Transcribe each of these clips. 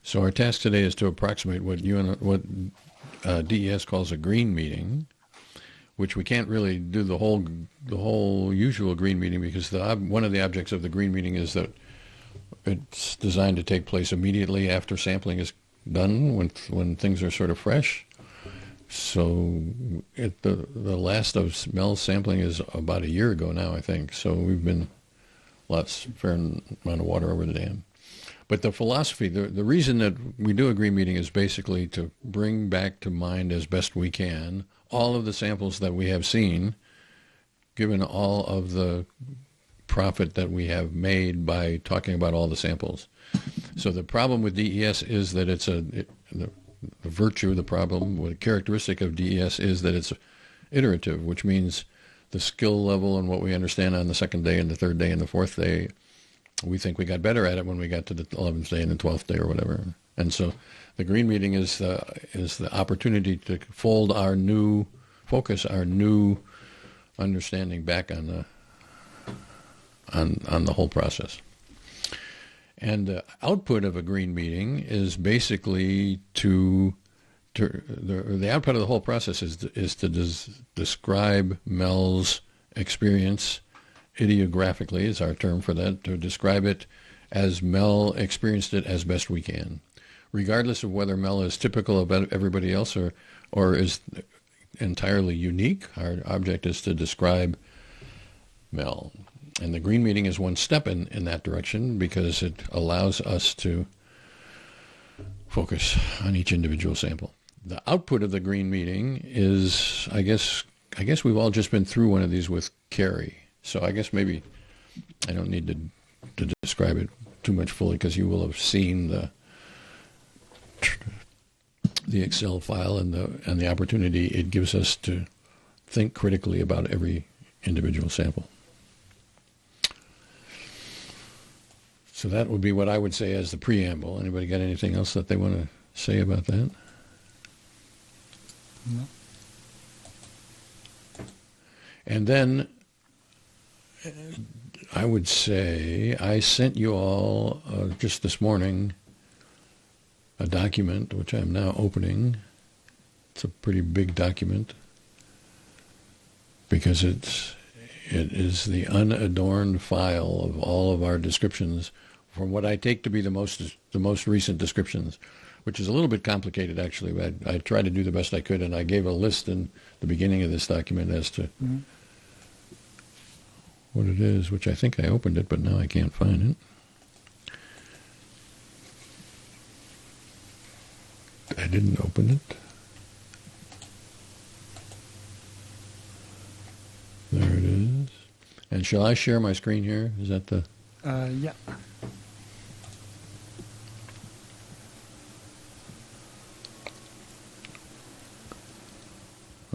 So our task today is to approximate what DES calls a green meeting, which we can't really do the whole usual green meeting because one of the objects of the green meeting is that it's designed to take place immediately after sampling is done, when things are sort of fresh. So the last of Mel's sampling is about a year ago now, I think. So we've been fair amount of water over the dam. But the philosophy, the reason that we do a green meeting is basically to bring back to mind as best we can all of the samples that we have seen, given all of the profit that we have made by talking about all the samples. So the problem with DES is that the virtue of the problem, what a characteristic of DES is that it's iterative, which means the skill level and what we understand on the second day and the third day and the fourth day, we think we got better at it when we got to the 11th day and the 12th day or whatever. And so the green meeting is the opportunity to focus our new understanding back on the whole process. And the output of a green meeting is basically the output of the whole process is to describe Mel's experience idiographically, is our term for that, to describe it as Mel experienced it as best we can, regardless of whether Mel is typical of everybody else or is entirely unique. Our object is to describe Mel. And the green meeting is one step in that direction because it allows us to focus on each individual sample. The output of the green meeting is, I guess we've all just been through one of these with Carrie. So I guess maybe I don't need to describe it too much fully because you will have seen the Excel file and the opportunity it gives us to think critically about every individual sample. So that would be what I would say as the preamble. Anybody got anything else that they want to say about that? No. And then I would say I sent you all just this morning a document, which I'm now opening. It's a pretty big document because it is the unadorned file of all of our descriptions from what I take to be the most recent descriptions, which is a little bit complicated actually. But I tried to do the best I could, and I gave a list in the beginning of this document as to what it is, which I think I opened it, but now I can't find it. I didn't open it. There it is. And shall I share my screen here? Is that the... Yeah.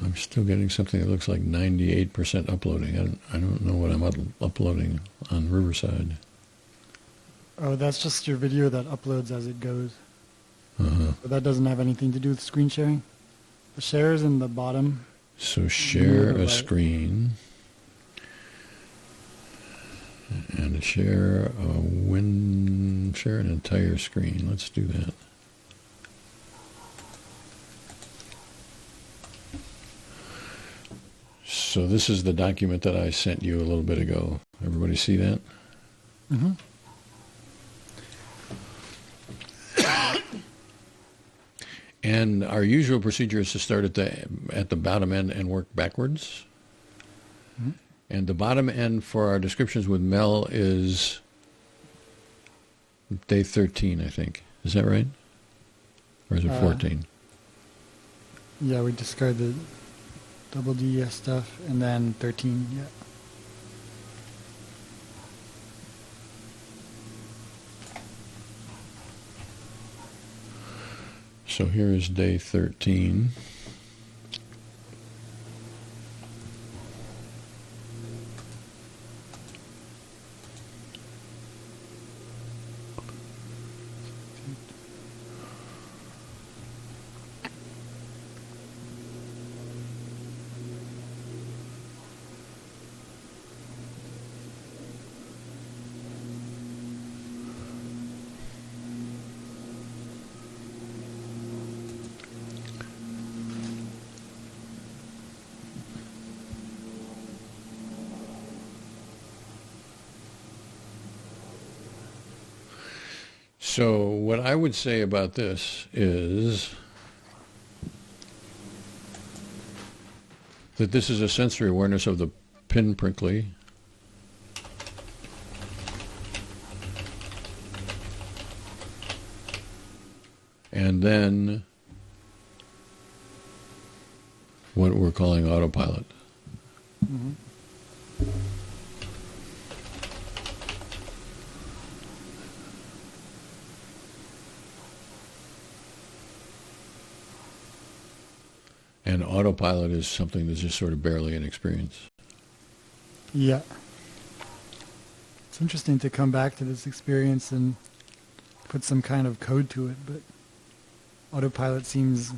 I'm still getting something that looks like 98% uploading. I don't know what I'm uploading on Riverside. Oh, that's just your video that uploads as it goes. Uh-huh. But that doesn't have anything to do with screen sharing. The share is in the bottom. So share a screen. And share an entire screen. Let's do that. So this is the document that I sent you a little bit ago. Everybody see that? Mm-hmm. And our usual procedure is to start at the bottom end and work backwards. Mm-hmm. And the bottom end for our descriptions with Mel is day 13, I think. Is that right? Or is it 14? Yeah, we discard the double DES stuff, and then 13, yeah. So here is day 13. So what I would say about this is that this is a sensory awareness of the pinprickly. And then what we're calling autopilot. Mm-hmm. And autopilot is something that's just sort of barely an experience. Yeah. It's interesting to come back to this experience and put some kind of code to it, but autopilot seems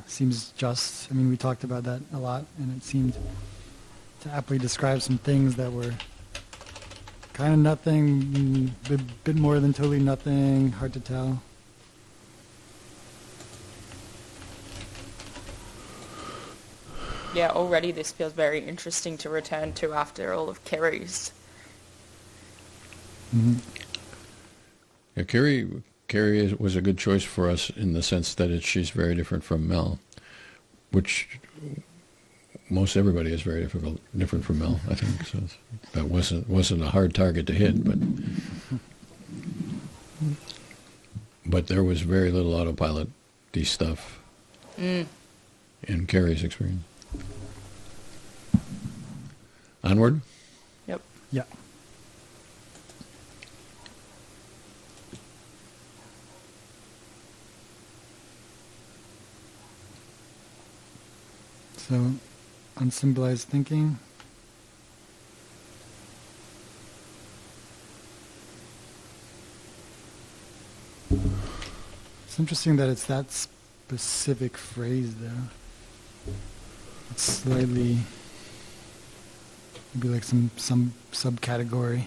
just. I mean, we talked about that a lot, and it seemed to aptly describe some things that were kind of nothing, a bit more than totally nothing, hard to tell. Yeah, already this feels very interesting to return to after all of Kerry's. Mm-hmm. Yeah, Carrie was a good choice for us in the sense that she's very different from Mel, which most everybody is very different from Mel, I think. So that wasn't a hard target to hit, but there was very little autopilot-y stuff in Carrie's experience. Onward? Yep. Yeah. So, unsymbolized thinking. It's interesting that it's that specific phrase, though. It's slightly, maybe like some subcategory.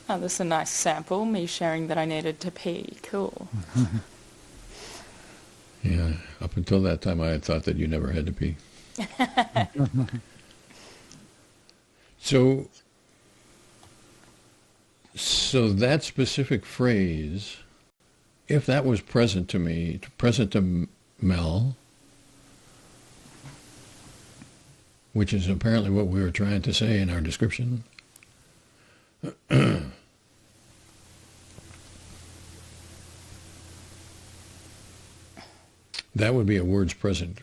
Oh, this is a nice sample, me sharing that I needed to pee. Cool. Yeah, up until that time I had thought that you never had to pee. So that specific phrase, if that was present to me, present to Mel, which is apparently what we were trying to say in our description, that would be a words present.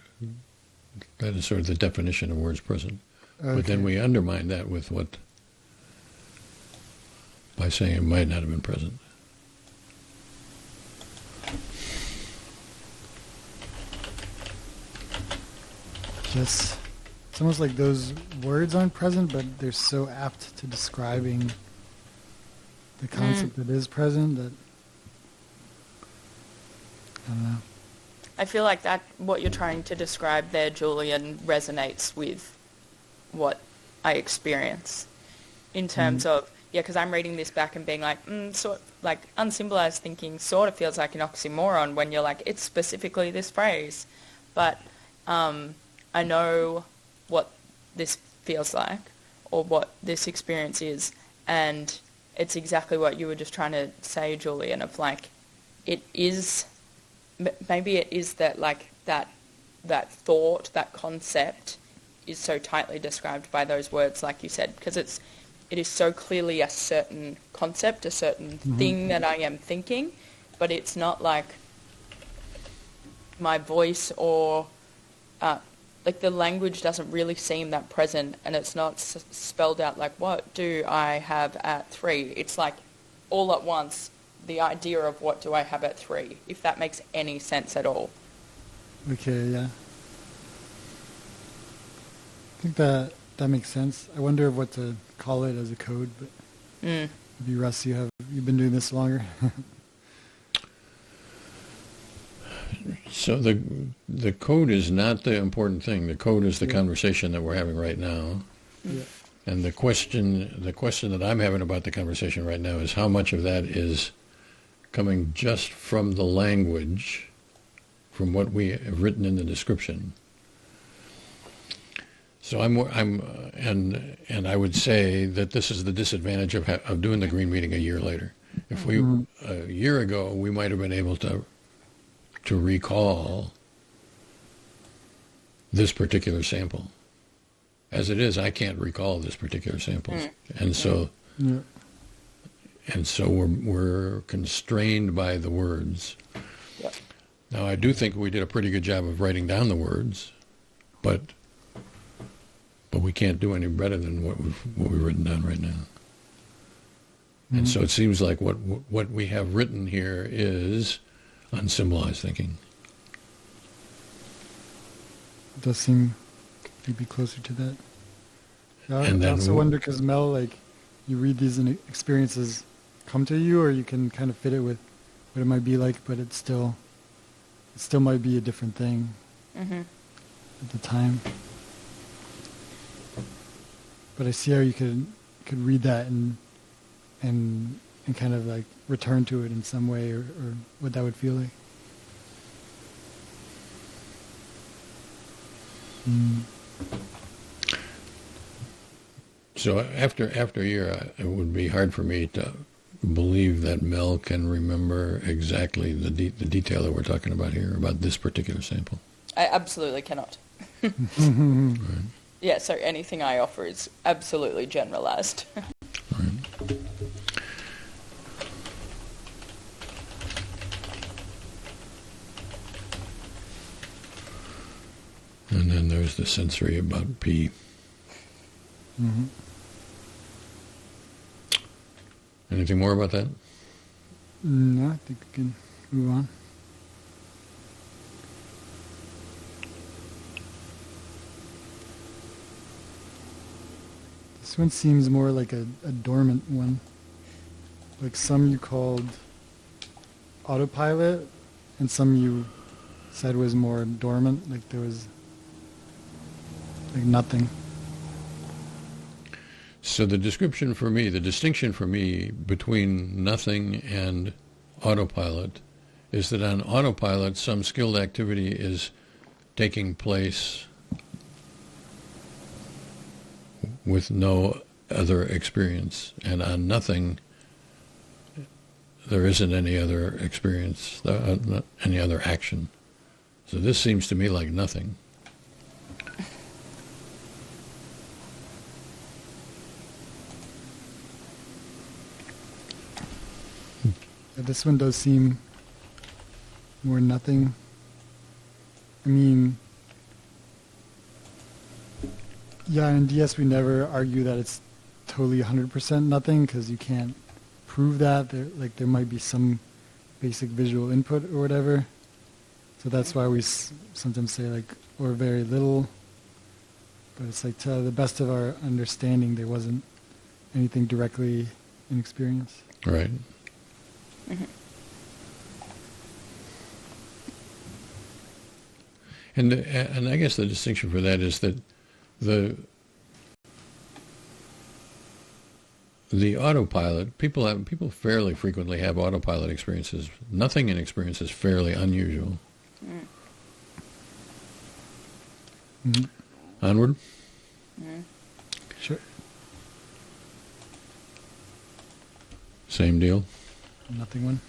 That is sort of the definition of words present. Okay. But then we undermine that with what? By saying it might not have been present. Yes. It's almost like those words aren't present, but they're so apt to describing the concept that is present that, I don't know. I feel like that what you're trying to describe there, Julian, resonates with what I experience in terms of, because I'm reading this back and being like, like unsymbolized thinking sort of feels like an oxymoron when you're like, it's specifically this phrase. But I know what this feels like or what this experience is, and it's exactly what you were just trying to say, Julian, of like, it is, maybe it is that like that thought, that concept is so tightly described by those words, like you said, because it is so clearly a certain concept, a certain thing that I am thinking, but it's not like my voice or like the language doesn't really seem that present, and it's not spelled out like, what do I have at 3? It's like all at once, the idea of what do I have at 3, if that makes any sense at all. Okay, yeah. I think that makes sense. I wonder what to call it as a code, but maybe Russ, you've been doing this longer. So the code is not the important thing. The code is the conversation that we're having right now. Yeah. And the question that I'm having about the conversation right now is how much of that is coming just from the language, from what we have written in the description. So and I would say that this is the disadvantage of doing the green meeting a year later. If we a year ago we might have been able to recall this particular sample. As it is, I can't recall this particular sample, and so we're constrained by the words. Yep. Now, I do think we did a pretty good job of writing down the words, but we can't do any better than what we've written down right now. And so it seems like what we have written here is unsymbolized thinking. It does seem to be closer to that. Yeah, And I then also wonder, because Mel, like, you read these and experiences come to you, or you can kind of fit it with what it might be like, but it still might be a different thing at the time. But I see how you could read that and kind of like return to it in some way, or what that would feel like. So after a year, it would be hard for me to believe that Mel can remember exactly the detail that we're talking about here, about this particular sample. I absolutely cannot. Right. Yeah, so anything I offer is absolutely generalized. Right. And then there's the sensory about P. Mm-hmm. Anything more about that? No, I think we can move on. This one seems more like a dormant one. Like some you called autopilot, and some you said was more dormant, like there was like nothing. So the distinction for me between nothing and autopilot is that on autopilot some skilled activity is taking place with no other experience, and on nothing there isn't any other experience, any other action. So this seems to me like nothing. This one does seem more nothing. I mean, yeah, in DS we never argue that it's totally 100% nothing, because you can't prove that. There might be some basic visual input or whatever. So that's why we sometimes say like, or very little. But it's like, to the best of our understanding, there wasn't anything directly in experience. Right. Mm-hmm. And I guess the distinction for that is that the autopilot, people fairly frequently have autopilot experiences. Nothing in experience is fairly unusual. Mm-hmm. Onward. Mm-hmm. Sure. Same deal. Nothing one.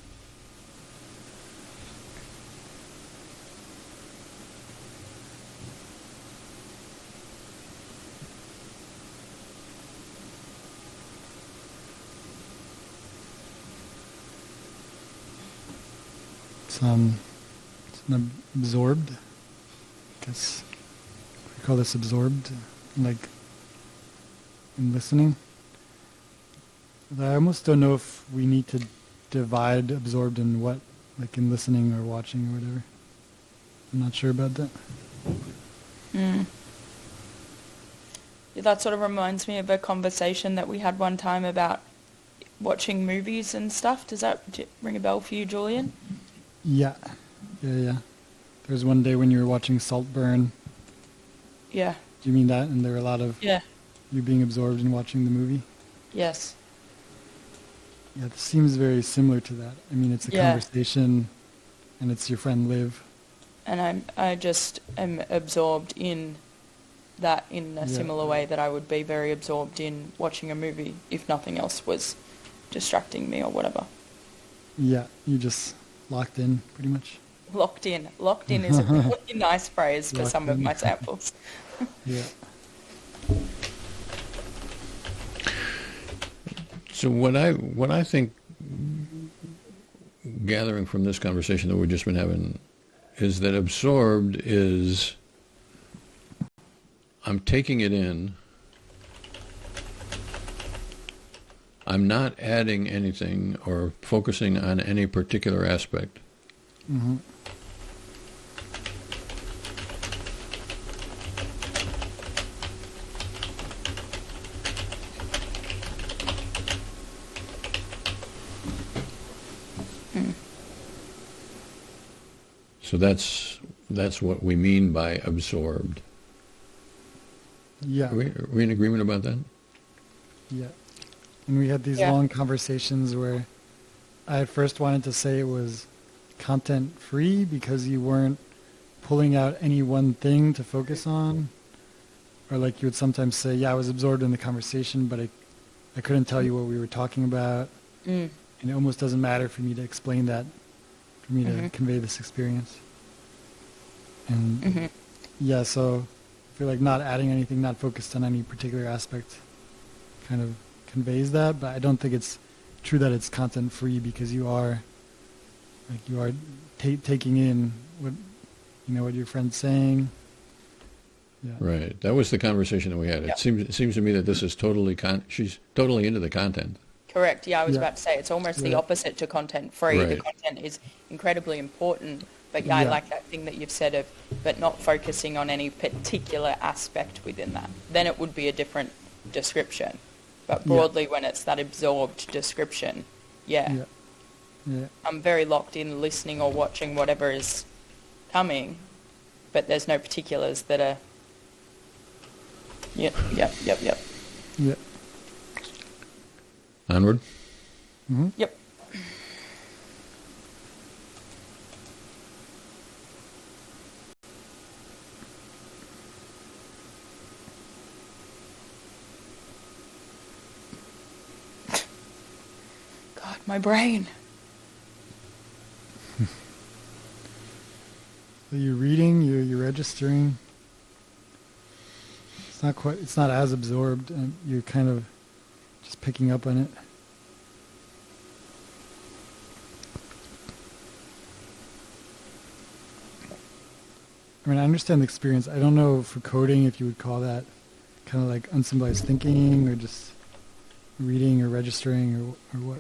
It's an absorbed. I guess we call this absorbed, like in listening. I almost don't know if we need to divide absorbed in what, like in listening or watching or whatever. I'm not sure about that. Yeah, that sort of reminds me of a conversation that we had one time about watching movies and stuff. Does that ring a bell for you, Julian? Yeah. There was one day when you were watching Saltburn. Yeah. Do you mean that? And there were a lot of you being absorbed in watching the movie? Yes. Yeah, this seems very similar to that. I mean, it's a conversation, and it's your friend Liv. And I just am absorbed in that in a similar way that I would be very absorbed in watching a movie if nothing else was distracting me or whatever. Yeah, you just locked in pretty much. Locked in. Locked in is a really nice phrase for some of my samples. Yeah. So what I think, gathering from this conversation that we've just been having, is that absorbed is I'm taking it in. I'm not adding anything or focusing on any particular aspect. Mm-hmm. So that's what we mean by absorbed. Yeah. Are we in agreement about that? Yeah. And we had these long conversations where I at first wanted to say it was content free because you weren't pulling out any one thing to focus on. Or like you would sometimes say, yeah, I was absorbed in the conversation, but I couldn't tell you what we were talking about. And it almost doesn't matter for me to explain that, for me to convey this experience. And yeah, so I feel like not adding anything, not focused on any particular aspect kind of conveys that, but I don't think it's true that it's content free because you are taking in what your friend's saying. Yeah. Right. That was the conversation that we had. Yep. It seems to me that this is totally she's totally into the content. Correct. Yeah, I was about to say it's almost the opposite to content free. Right. The content is incredibly important, but I like that thing that you've said of, but not focusing on any particular aspect within that. Then it would be a different description. But broadly, when it's that absorbed description, I'm very locked in listening or watching whatever is coming, but there's no particulars that are. Yep. Yeah. Onward? Mm-hmm. Yep. God, my brain. So you're reading, you're registering. It's not as absorbed, and you're kind of just picking up on it. I mean, I understand the experience. I don't know for coding if you would call that kind of like unsymbolized thinking or just reading or registering or what.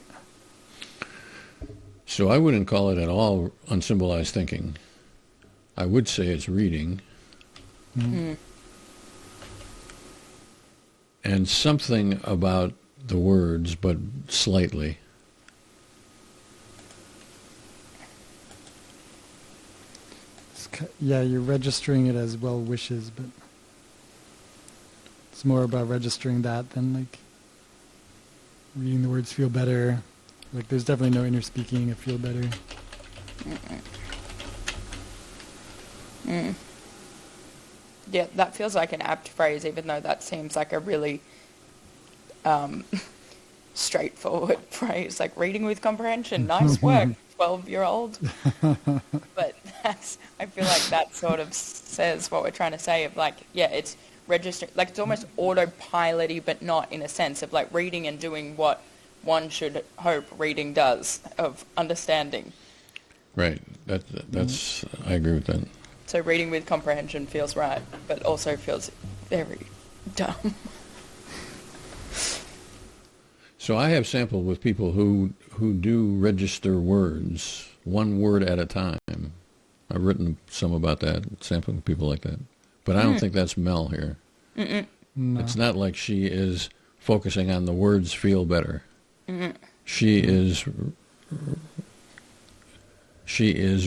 So I wouldn't call it at all unsymbolized thinking. I would say it's reading. And something about the words, but slightly. You're registering it as well wishes, but it's more about registering that than like reading the words feel better. Like there's definitely no inner speaking of feel better. Yeah, that feels like an apt phrase, even though that seems like a really straightforward phrase, like reading with comprehension. Nice work, 12-year-old. But I feel like that sort of says what we're trying to say of like, it's registering, like it's almost autopilot-y, but not in a sense of like reading and doing what one should hope reading does, of understanding. Right. That's I agree with that. So reading with comprehension feels right, but also feels very dumb. So I have sampled with people who do register words, one word at a time. I've written some about that, sampling people like that. But I don't think that's Mel here. No. It's not like she is focusing on the words feel better. She is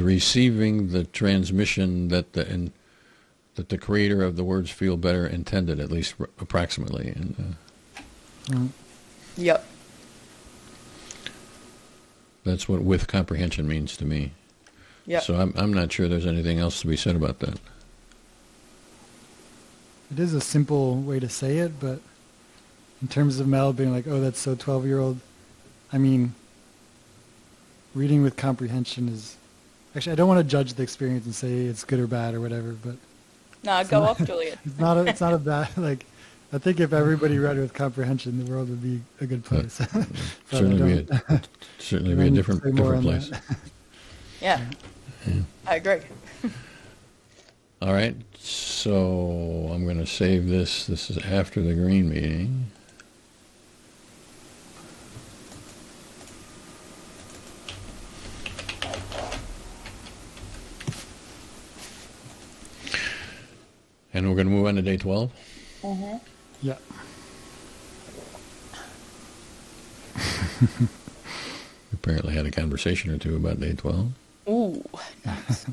receiving the transmission that the creator of the words feel better intended, at least approximately. And Yep. that's what with comprehension means to me. Yep. So I'm not sure there's anything else to be said about that. it is a simple way to say it, but in terms of Mel being like, oh, that's so 12-year-old, I mean, reading with comprehension is... Actually, I don't want to judge the experience and say it's good or bad or whatever, but... No, go off, Julian. It's not a bad... Like, I think if everybody read with comprehension, the world would be a good place. Certainly be a different place. Yeah, I agree. All right, so I'm going to save this. This is after the green meeting. And we're going to move on to day 12? Mm-hmm. Yeah. We apparently had a conversation or two about day 12. Ooh, nice.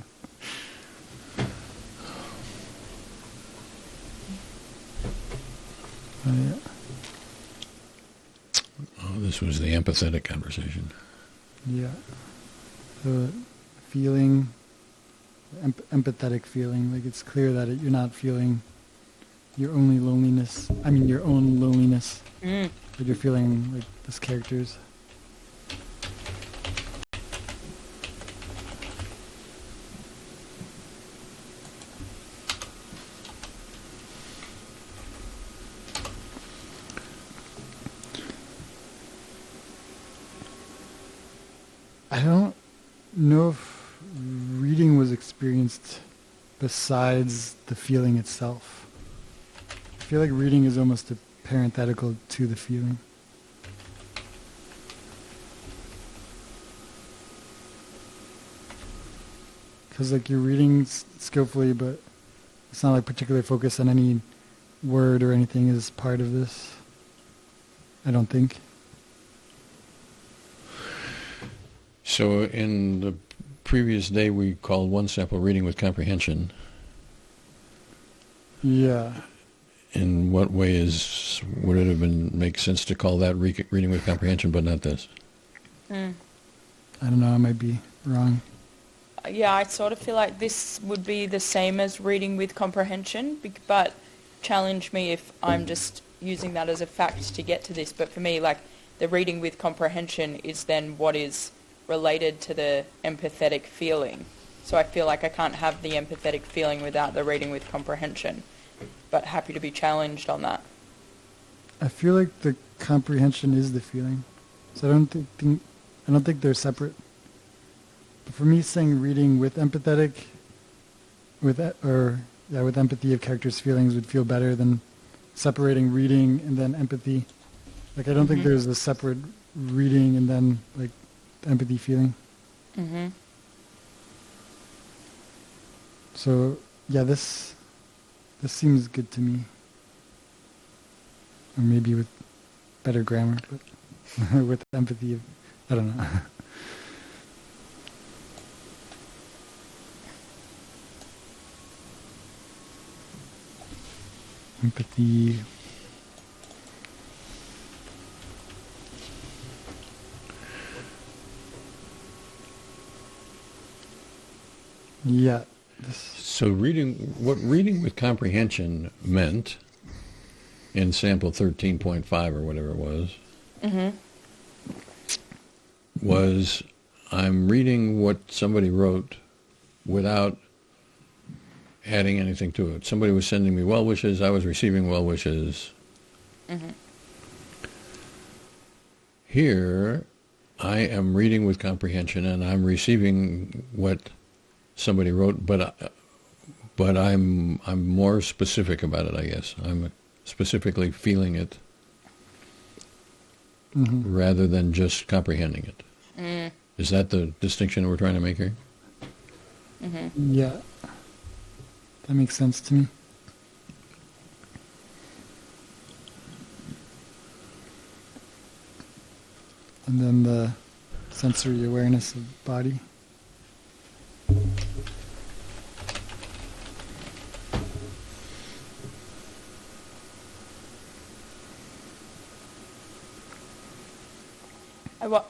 Yeah. Oh, this was the empathetic conversation. Yeah. The feeling, empathetic feeling, like it's clear that you're not feeling your own loneliness, but you're feeling like this character's. I don't know if reading was experienced besides the feeling itself. I feel like reading is almost a parenthetical to the feeling. Because like you're reading skillfully, but it's not like particularly focused on any word or anything as part of this. I don't think. So in the previous day, we called one sample reading with comprehension. Yeah. In what way would it have make sense to call that reading with comprehension, but not this? I don't know. I might be wrong. Yeah, I sort of feel like this would be the same as reading with comprehension, but challenge me if I'm just using that as a fact to get to this. But for me, like, the reading with comprehension is then what is related to the empathetic feeling. So I feel like I can't have the empathetic feeling without the reading with comprehension, but happy to be challenged on that. I feel like the comprehension is the feeling, so I don't think they're separate. But for me, saying reading with empathetic, with empathy of characters' feelings would feel better than separating reading and then empathy. Like I don't think there's a separate reading and then like empathy feeling. Mm-hmm. So yeah, this seems good to me. Or maybe with better grammar, but with empathy, I don't know. Empathy. Yeah. So what reading with comprehension meant in sample 13.5 or whatever it was, was I'm reading what somebody wrote without adding anything to it. Somebody was sending me well wishes, I was receiving well wishes. Here, I am reading with comprehension and I'm receiving what somebody wrote, but I'm more specific about it, I guess. I'm specifically feeling it rather than just comprehending it. Is that the distinction we're trying to make here? Yeah. That makes sense to me. And then the sensory awareness of body.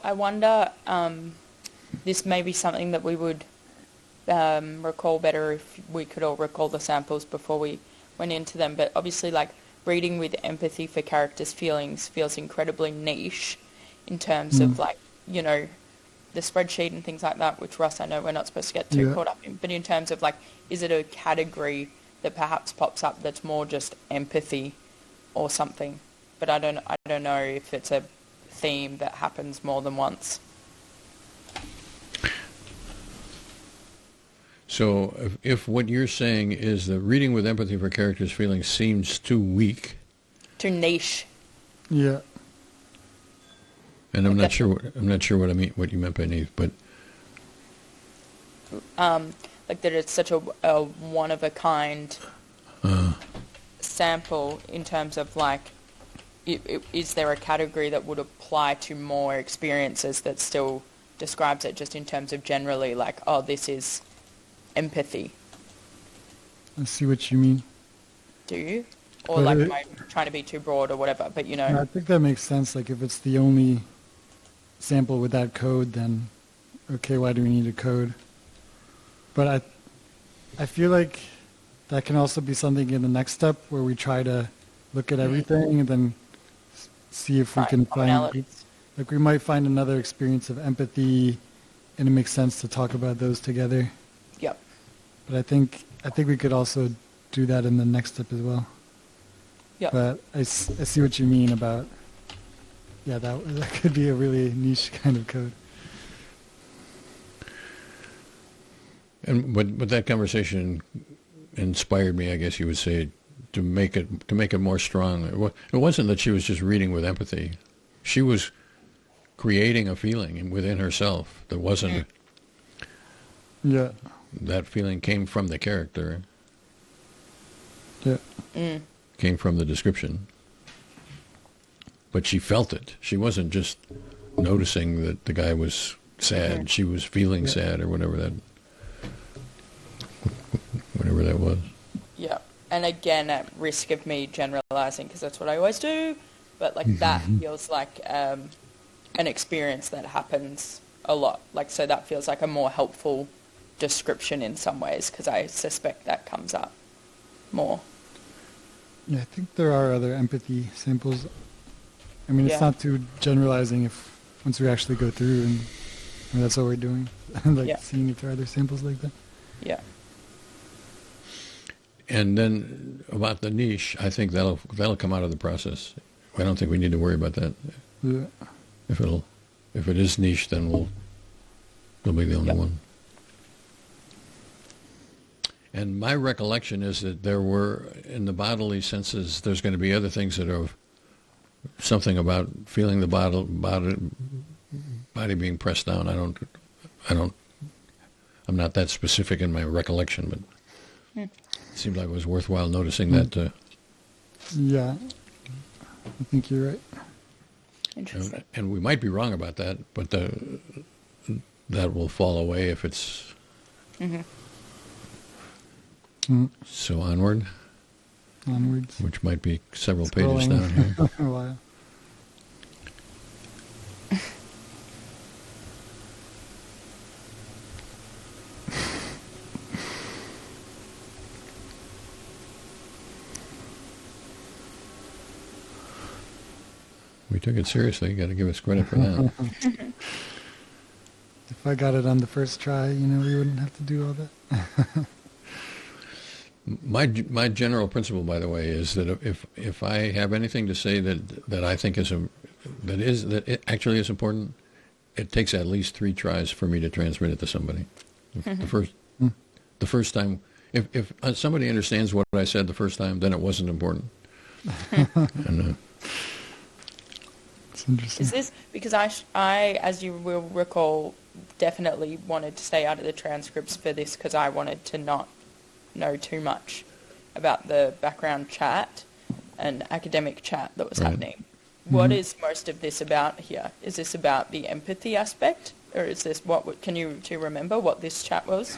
I wonder, this may be something that we would recall better if we could all recall the samples before we went into them, but obviously like reading with empathy for characters' feelings feels incredibly niche in terms of like, you know, the spreadsheet and things like that, which Russ, I know we're not supposed to get too caught up in, but in terms of like, is it a category that perhaps pops up that's more just empathy or something? But I don't know if it's a theme that happens more than once. So if what you're saying is that reading with empathy for characters' feelings seems too weak, too niche. Yeah. And I'm not sure what I mean, what you meant by niche, but like that it's such a one of a kind sample in terms of like, is there a category that would apply to more experiences that still describes it just in terms of generally like, oh, this is empathy? I see what you mean. Do you? Or But like, am I trying to be too broad or whatever? But you know, I think that makes sense. Like, if it's the only sample with that code, then okay, why do we need a code? But I feel like that can also be something in the next step where we try to look at everything and then see if we can find, like, we might find another experience of empathy, and it makes sense to talk about those together. Yep. But I think we could also do that in the next step as well. Yep. But I see what you mean about, yeah, that could be a really niche kind of code. And but that conversation inspired me, I guess you would say, to make it more strong. It wasn't that she was just reading with empathy; she was creating a feeling within herself that wasn't. Yeah. That feeling came from the character. Yeah. Came from the description. But she felt it. She wasn't just noticing that the guy was sad. She was feeling sad or whatever that was. Yeah. And again, at risk of me generalizing, because that's what I always do, but like that feels like an experience that happens a lot. Like, so that feels like a more helpful description in some ways, because I suspect that comes up more. Yeah, I think there are other empathy samples. I mean, it's not too generalizing if once we actually go through and that's what we're doing, like seeing if there are other samples like that. Yeah. And then about the niche, I think that'll come out of the process. I don't think we need to worry about that. Yeah. If it is niche, then we'll be the only one. And my recollection is that there were, in the bodily senses, there's going to be other things that are something about feeling the body being pressed down. I'm not that specific in my recollection, but it seemed like it was worthwhile noticing that. Yeah, I think you're right. Interesting. And we might be wrong about that, but that will fall away if it's... So onwards, which might be several pages down here. A while. We took it seriously. You got to give us credit for that. If I got it on the first try, we wouldn't have to do all that. My general principle, by the way, is that if I have anything to say that I think that it actually is important, it takes at least 3 tries for me to transmit it to somebody. The first time, if somebody understands what I said the first time, then it wasn't important. And, it's interesting. Is this because I, as you will recall, definitely wanted to stay out of the transcripts for this because I wanted to not know too much about the background chat and academic chat that was happening. What is most of this about here? Is this about the empathy aspect, or is this do you remember what this chat was?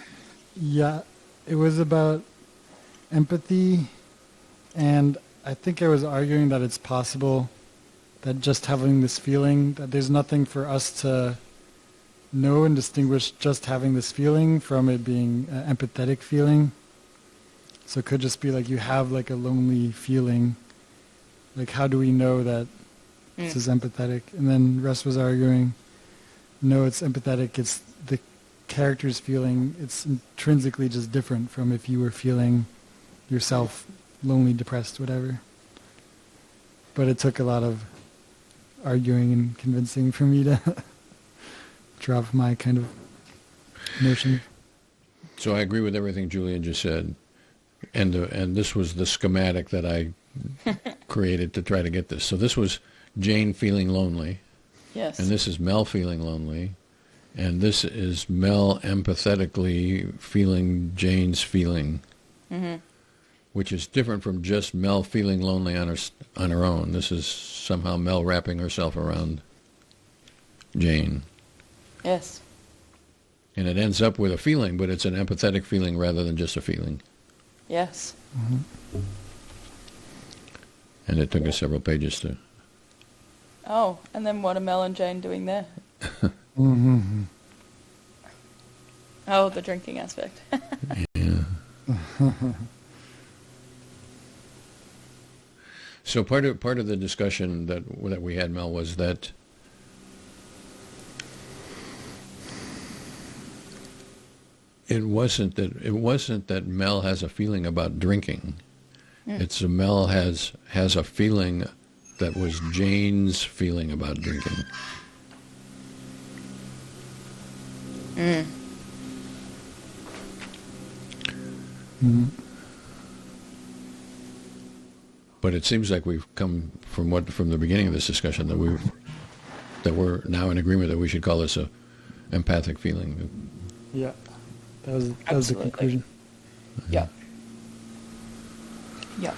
Yeah, it was about empathy, and I think I was arguing that it's possible that just having this feeling, that there's nothing for us to know and distinguish just having this feeling from it being an empathetic feeling. So it could just be like you have like a lonely feeling. Like, how do we know that this is empathetic? And then Russ was arguing, no, it's empathetic. It's the character's feeling. It's intrinsically just different from if you were feeling yourself lonely, depressed, whatever. But it took a lot of arguing and convincing for me to drop my kind of notion. So I agree with everything Julian just said, and this was the schematic that I created to try to get this. So this was Jane feeling lonely. Yes. And this is Mel feeling lonely. And this is Mel empathetically feeling Jane's feeling, which is different from just Mel feeling lonely on her own. This is somehow Mel wrapping herself around Jane. Yes. And it ends up with a feeling, but it's an empathetic feeling rather than just a feeling. Yes. And it took us several pages to... Oh, and then what are Mel and Jane doing there? Oh, the drinking aspect. Yeah. So part of the discussion that we had, Mel, was that it wasn't that Mel has a feeling about drinking. It's Mel has a feeling that was Jane's feeling about drinking. But it seems like we've come from the beginning of this discussion that we're now in agreement that we should call this a empathic feeling. Yeah, that was the conclusion. Yeah. Yeah.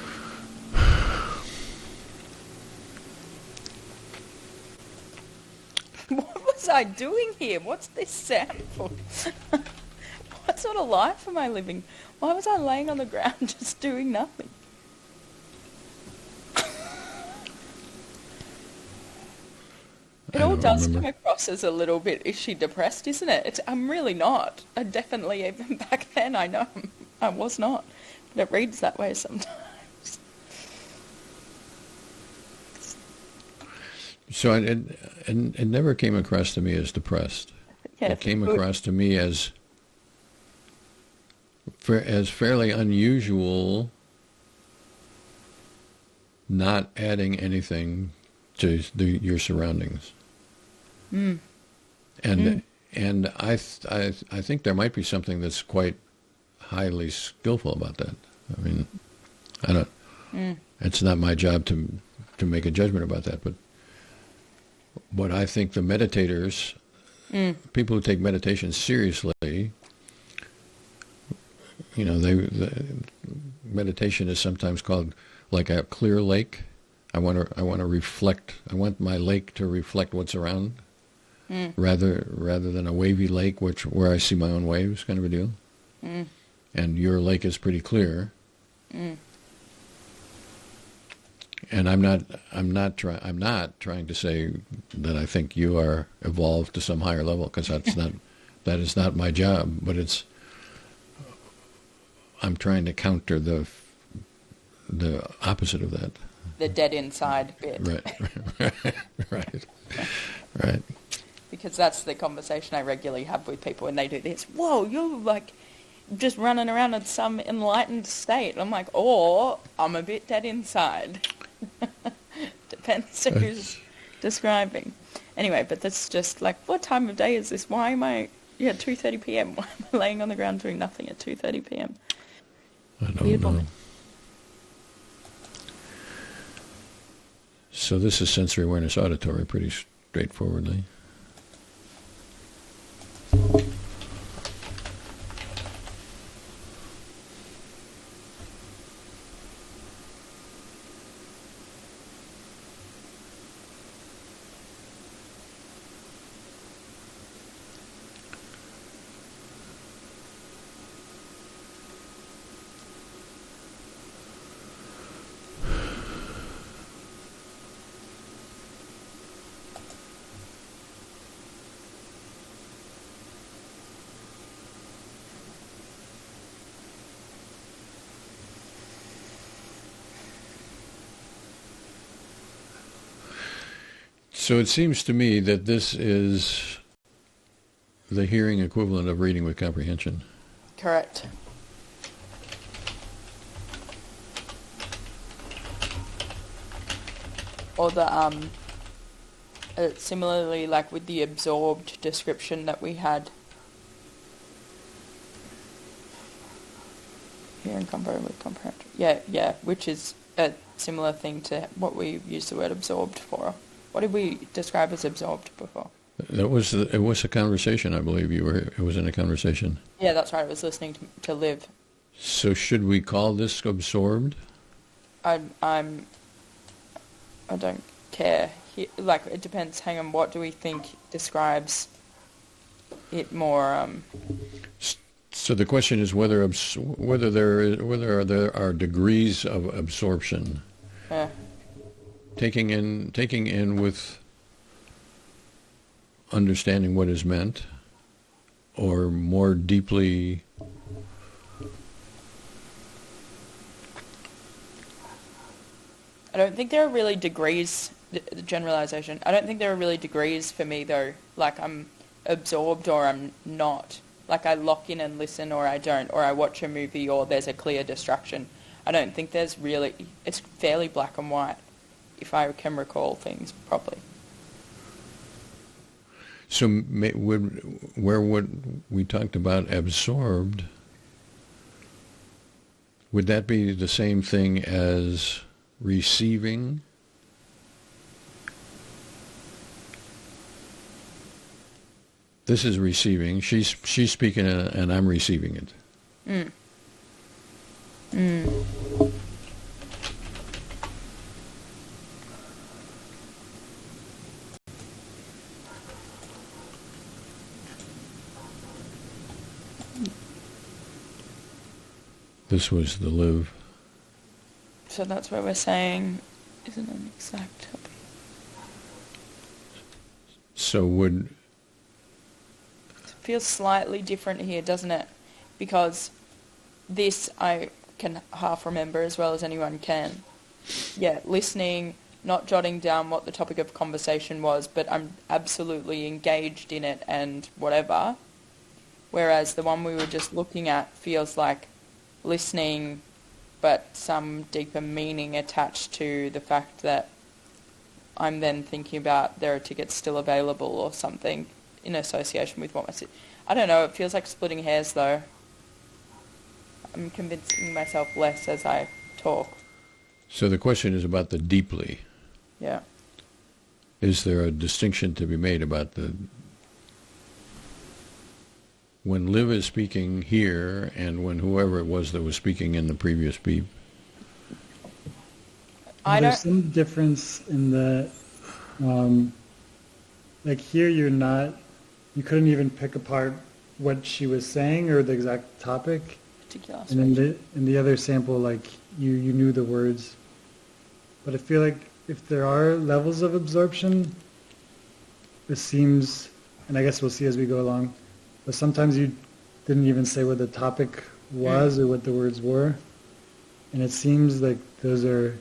What was I doing here? What's this sample? What sort of life am I living? Why was I laying on the ground just doing nothing? It all does come across as a little bit, is she depressed, isn't it? I'm really not. I definitely, even back then, I know I was not. But it reads that way sometimes. So it never came across to me as depressed. Yeah, it came across to me as fairly unusual, not adding anything to your surroundings. And I think there might be something that's quite highly skillful about that. I mean, I don't. It's not my job to make a judgment about that, but I think the meditators, people who take meditation seriously, meditation is sometimes called like a clear lake. I want to reflect. I want my lake to reflect what's around, rather than a wavy lake, where I see my own waves, kind of a deal. And your lake is pretty clear. And I'm not trying to say that I think you are evolved to some higher level, because that is not my job. But I'm trying to counter the opposite of that. The dead inside bit. Right. Because that's the conversation I regularly have with people when they do this. Whoa, you're like just running around in some enlightened state. I'm like, or I'm a bit dead inside. Depends who's describing. Anyway, but that's just like, what time of day is this? Why am I, 2:30 p.m. Why am I laying on the ground doing nothing at 2:30 p.m.? I don't know. So this is sensory awareness auditory, pretty straightforwardly. So it seems to me that this is the hearing equivalent of reading with comprehension. Correct. Or the similarly, like with the absorbed description that we had. Hearing comparable with comprehension. Yeah, which is a similar thing to what we used the word absorbed for. What did we describe as absorbed before? It was a conversation, I believe. It was in a conversation. Yeah, that's right. I was listening to Liv. So should we call this absorbed? I don't care. Like, it depends. Hang on, what do we think describes it more? So the question is whether there are degrees of absorption. Yeah. Taking in with understanding what is meant, or more deeply I don't think there are really degrees, the generalization. I don't think there are really degrees for me, though. Like, I'm absorbed or I'm not. Like, I lock in and listen or I don't, or I watch a movie or there's a clear distraction. I don't think there's really... It's fairly black and white, if I can recall things properly. So where would we talked about absorbed, would that be the same thing as receiving? This is receiving. She's speaking and I'm receiving it. This was the Liv. So that's where we're saying isn't an exact topic. So would... It feels slightly different here, doesn't it? Because this I can half remember as well as anyone can. Yeah, listening, not jotting down what the topic of conversation was, but I'm absolutely engaged in it and whatever. Whereas the one we were just looking at feels like listening, but some deeper meaning attached to the fact that I'm then thinking about there are tickets still available or something in association with what I don't know, it feels like splitting hairs though. I'm convincing myself less as I talk. So the question is about the deeply. Yeah. Is there a distinction to be made about the... when Liv is speaking here and when whoever it was that was speaking in the previous beep? There's some difference in the, like here you couldn't even pick apart what she was saying or the exact topic. Particular and in the other sample, like you knew the words. But I feel like if there are levels of absorption, it seems, and I guess we'll see as we go along, but sometimes you didn't even say what the topic was or what the words were. And it seems like those are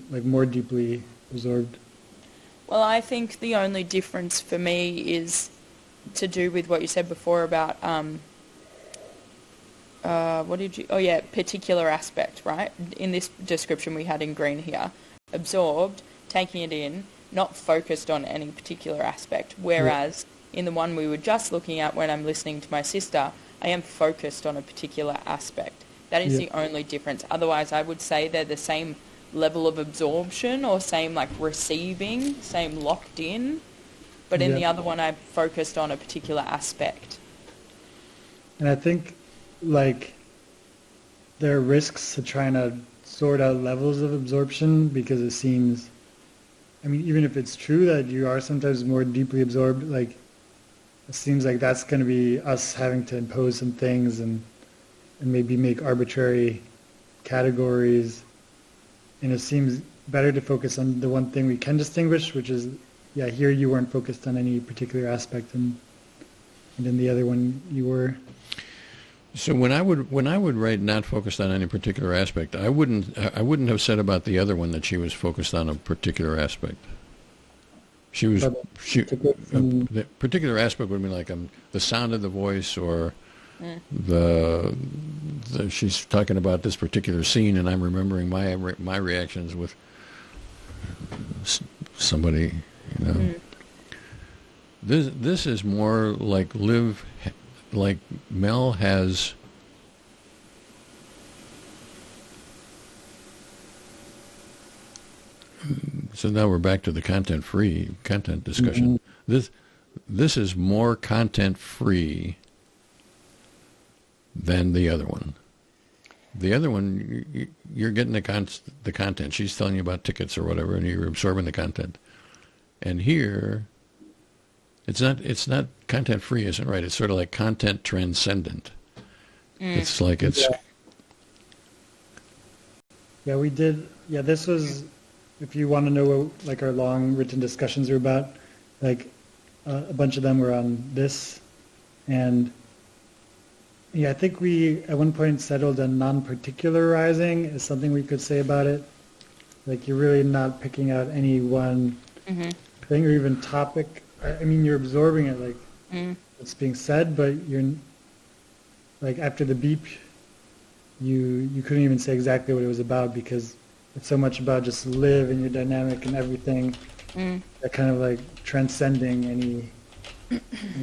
like more deeply absorbed. Well, I think the only difference for me is to do with what you said before about, particular aspect, right? In this description we had in green here, absorbed, taking it in, not focused on any particular aspect, whereas in the one we were just looking at when I'm listening to my sister, I am focused on a particular aspect. That is the only difference. Otherwise, I would say they're the same level of absorption or same like receiving, same locked in. But in the other one, I focused on a particular aspect. And I think like there are risks to trying to sort out levels of absorption because it seems, I mean, even if it's true that you are sometimes more deeply absorbed, like it seems like that's going to be us having to impose some things and maybe make arbitrary categories. And it seems better to focus on the one thing we can distinguish, which is, here you weren't focused on any particular aspect, and in the other one you were. So when I would write not focused on any particular aspect, I wouldn't have said about the other one that she was focused on a particular aspect. She was, But she, from- the particular aspect would be like the sound of the voice, or Mm. she's talking about this particular scene, and I'm remembering my reactions with somebody, you know. Mm. This is more like like Mel has. So now we're back to the content discussion. Mhm. This is more content free than the other one. The other one, you're getting the content. She's telling you about tickets or whatever, and you're absorbing the content. And here, it's not content free, isn't it? Right? It's sort of like content transcendent. It's like it's. Yeah, we did. Yeah, this was. If you want to know what like our long written discussions are about, like a bunch of them were on this, and yeah, I think we at one point settled on non-particularizing is something we could say about it. Like you're really not picking out any one thing or even topic. I mean, you're absorbing it like it's being said, but you're like after the beep, you couldn't even say exactly what it was about because it's so much about just live and your dynamic and everything. That kind of like transcending any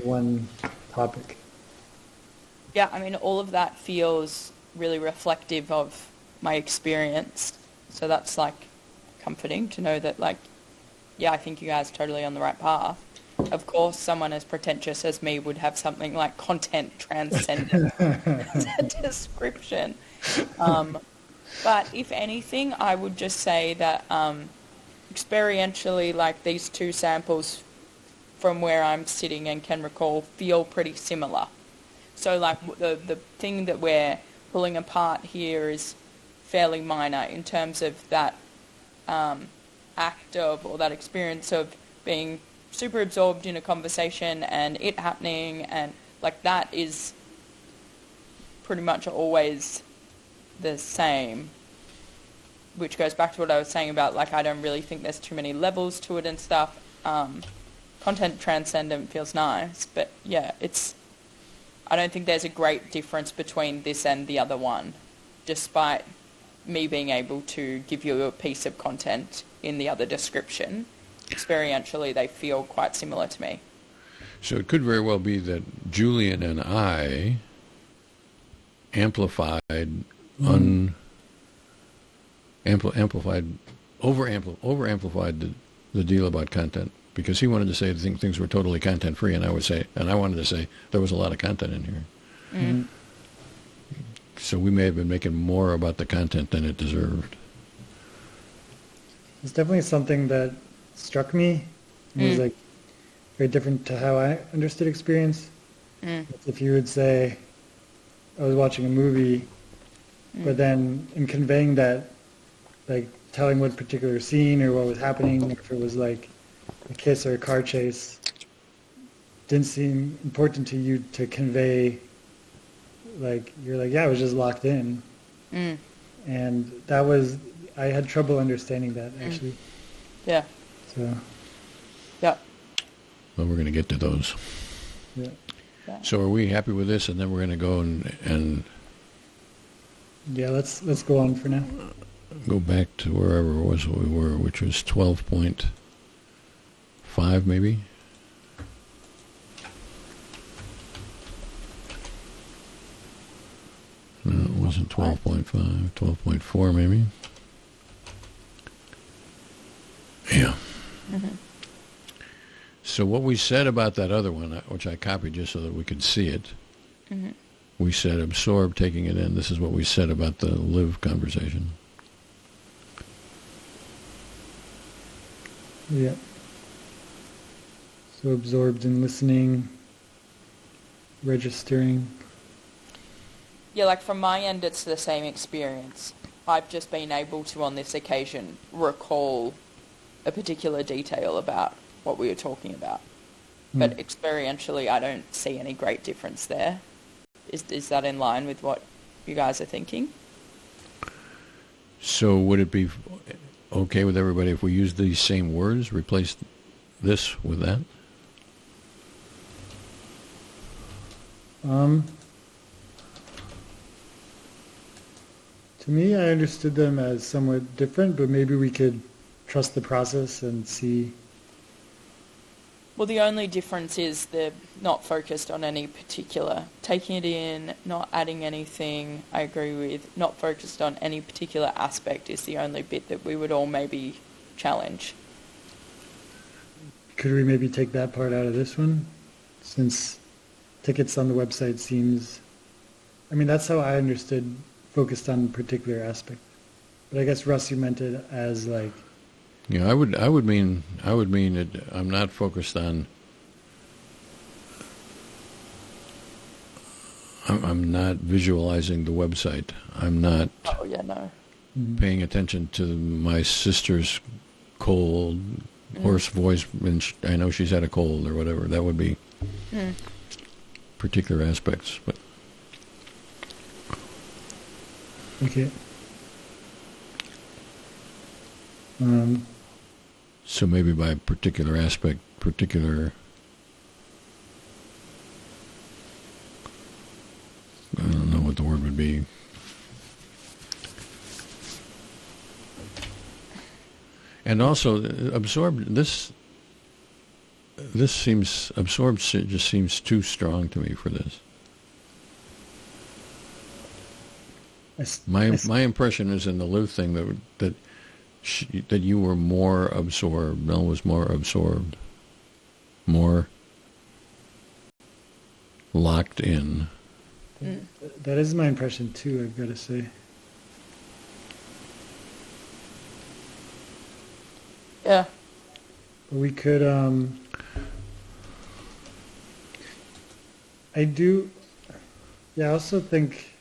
one topic. Yeah, I mean, all of that feels really reflective of my experience. So that's like comforting to know that like, yeah, I think you guys are totally on the right path. Of course, someone as pretentious as me would have something like content transcendent as a description. But if anything, I would just say that experientially, like these two samples from where I'm sitting and can recall feel pretty similar. So like the thing that we're pulling apart here is fairly minor in terms of that act of, or that experience of being super absorbed in a conversation and it happening, and like that is pretty much always the same, which goes back to what I was saying about like I don't really think there's too many levels to it and stuff. Content transcendent feels nice, but yeah, I don't think there's a great difference between this and the other one, despite me being able to give you a piece of content in the other description. Experientially, they feel quite similar to me. So it could very well be that Julian and I amplified, over-amplified the deal about content, because he wanted to say things were totally content free, and I wanted to say there was a lot of content in here. So we may have been making more about the content than it deserved. It's definitely something that struck me. It was like very different to how I understood experience. If you would say, I was watching a movie, but then in conveying that, like telling what particular scene or what was happening, if it was like a kiss or a car chase, didn't seem important to you to convey, like, you're like, yeah, I was just locked in. And that was, I had trouble understanding that, actually. Yeah. So, Yeah. Well, we're going to get to those. yeah. So are we happy with this? And then we're going to go and Yeah, let's go on for now. go back to wherever it was we were, which was 12.5 maybe? No, it wasn't 12.5, 12.4 maybe? Yeah. So what we said about that other one, which I copied just so that we could see it, we said absorb, taking it in. This is what we said about the live conversation. Yeah. So absorbed in listening, registering. Yeah, like from my end, it's the same experience. I've just been able to, on this occasion, recall a particular detail about what we were talking about. But experientially, I don't see any great difference there. Is that in line with what you guys are thinking? So would it be okay with everybody if we use these same words, replace this with that? To me, I understood them as somewhat different, but maybe we could trust the process and see. Well, the only difference is they're not focused on any particular. Taking it in, not adding anything, I agree with. Not focused on any particular aspect is the only bit that we would all maybe challenge. Could we maybe take that part out of this one? Since tickets on the website seems... I mean, that's how I understood focused on a particular aspect. But I guess, Russ, you meant it as like... Yeah, I would mean it. I'm not focused on. I'm not visualizing the website. I'm not. Oh yeah, no. Paying attention to my sister's cold, hoarse voice, and I know she's had a cold or whatever. That would be particular aspects, but. Okay. So maybe by particular aspect, particular... I don't know what the word would be. And also, absorbed, this seems, absorbed just seems too strong to me for this. My impression is in the Lou thing that you were more absorbed. Mel was more absorbed, more locked in. That is my impression too, I've got to say. Yeah. But we could, I also think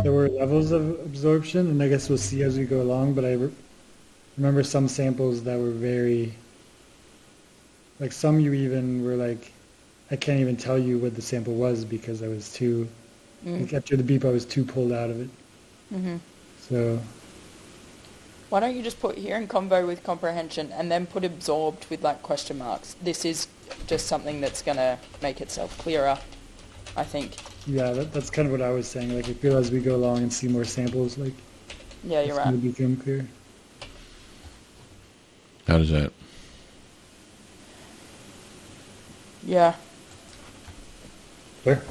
there were levels of absorption, and I guess we'll see as we go along, but I remember some samples that were very, like some you even were like, I can't even tell you what the sample was because I was too, like after the beep I was too pulled out of it. So. Why don't you just put here in combo with comprehension and then put absorbed with like question marks? This is just something that's going to make itself clearer, I think. Yeah, that's kind of what I was saying. Like I feel as we go along and see more samples, like yeah, you're it's right. going to become clear. How does that? Yeah. Clear?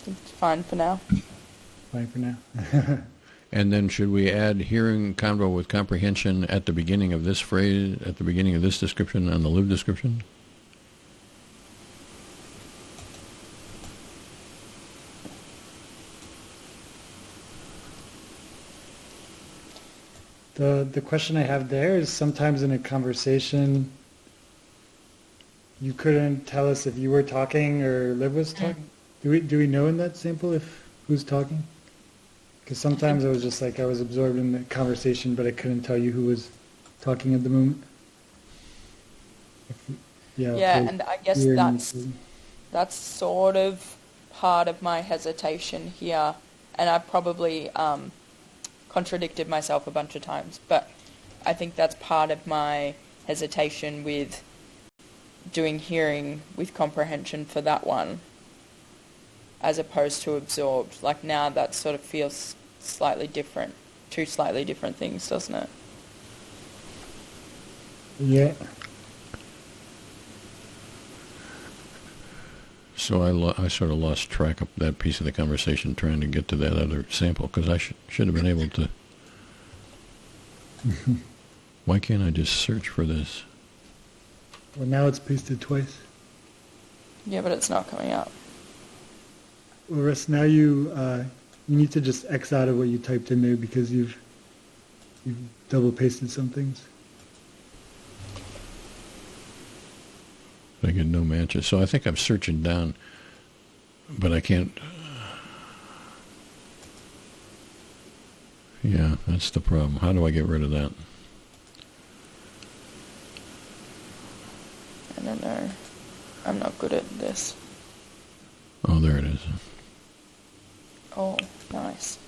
It's fine for now. Fine for now. And then should we add hearing convo with comprehension at the beginning of this phrase, at the beginning of this description and the live description? The question I have there is sometimes in a conversation, you couldn't tell us if you were talking or Liv was talking. Do we know in that sample if who's talking? Because sometimes I was just like I was absorbed in the conversation, but I couldn't tell you who was talking at the moment. Yeah, and I guess that's sort of part of my hesitation here, and I probably contradicted myself a bunch of times, but I think that's part of my hesitation with doing hearing with comprehension for that one as opposed to absorbed. Like now that sort of feels slightly different, two slightly different things, doesn't it? Yeah. So I sort of lost track of that piece of the conversation trying to get to that other sample because I should have been able to. Why can't I just search for this? Well, now it's pasted twice. Yeah, but it's not coming up. Well, Russ, now you need to just X out of what you typed in there because you've double pasted some things. I get no matches. So I think I'm searching down, but I can't. Yeah, that's the problem. How do I get rid of that? I don't know. I'm not good at this. Oh, there it is. Oh, nice.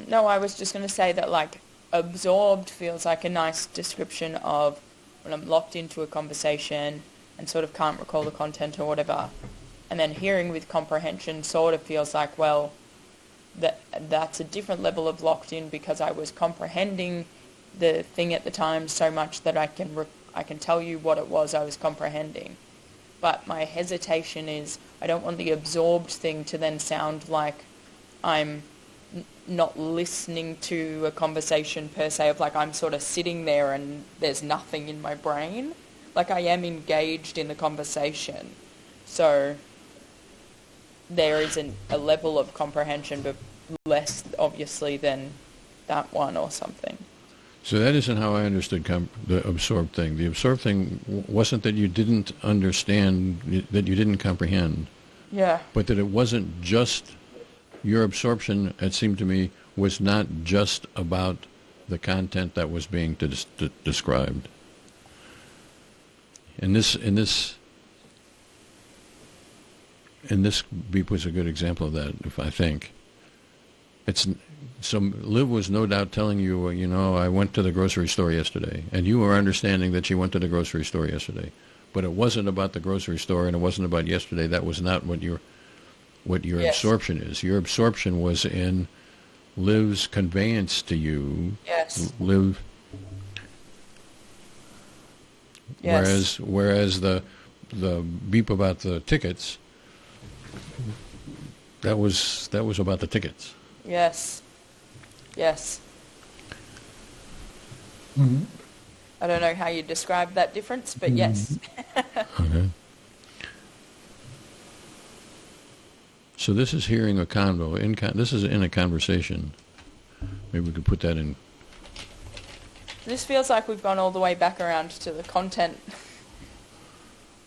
No, I was just going to say that, like, absorbed feels like a nice description of when I'm locked into a conversation and sort of can't recall the content or whatever. And then hearing with comprehension sort of feels like, well, that's a different level of locked in because I was comprehending the thing at the time so much that I can tell you what it was I was comprehending. But my hesitation is I don't want the absorbed thing to then sound like I'm not listening to a conversation per se, of like I'm sort of sitting there and there's nothing in my brain. Like I am engaged in the conversation. So there is a level of comprehension, but less obviously than that one or something. So that isn't how I understood the absorbed thing. The absorbed thing wasn't that you didn't understand, that you didn't comprehend. Yeah. But that it wasn't just your absorption, it seemed to me, was not just about the content that was being described. And this beep was a good example of that, if I think. So Liv was no doubt telling you, I went to the grocery store yesterday, and you were understanding that she went to the grocery store yesterday. But it wasn't about the grocery store, and it wasn't about yesterday. That was not what your yes. absorption is. Your absorption was in Liv's conveyance to you. Yes. Liv. Yes. Whereas the beep about the tickets, that was about the tickets. Yes. Yes. Mm-hmm. I don't know how you describe that difference, but yes. Okay. So this is hearing a convo. This is in a conversation. Maybe we could put that in. This feels like we've gone all the way back around to the content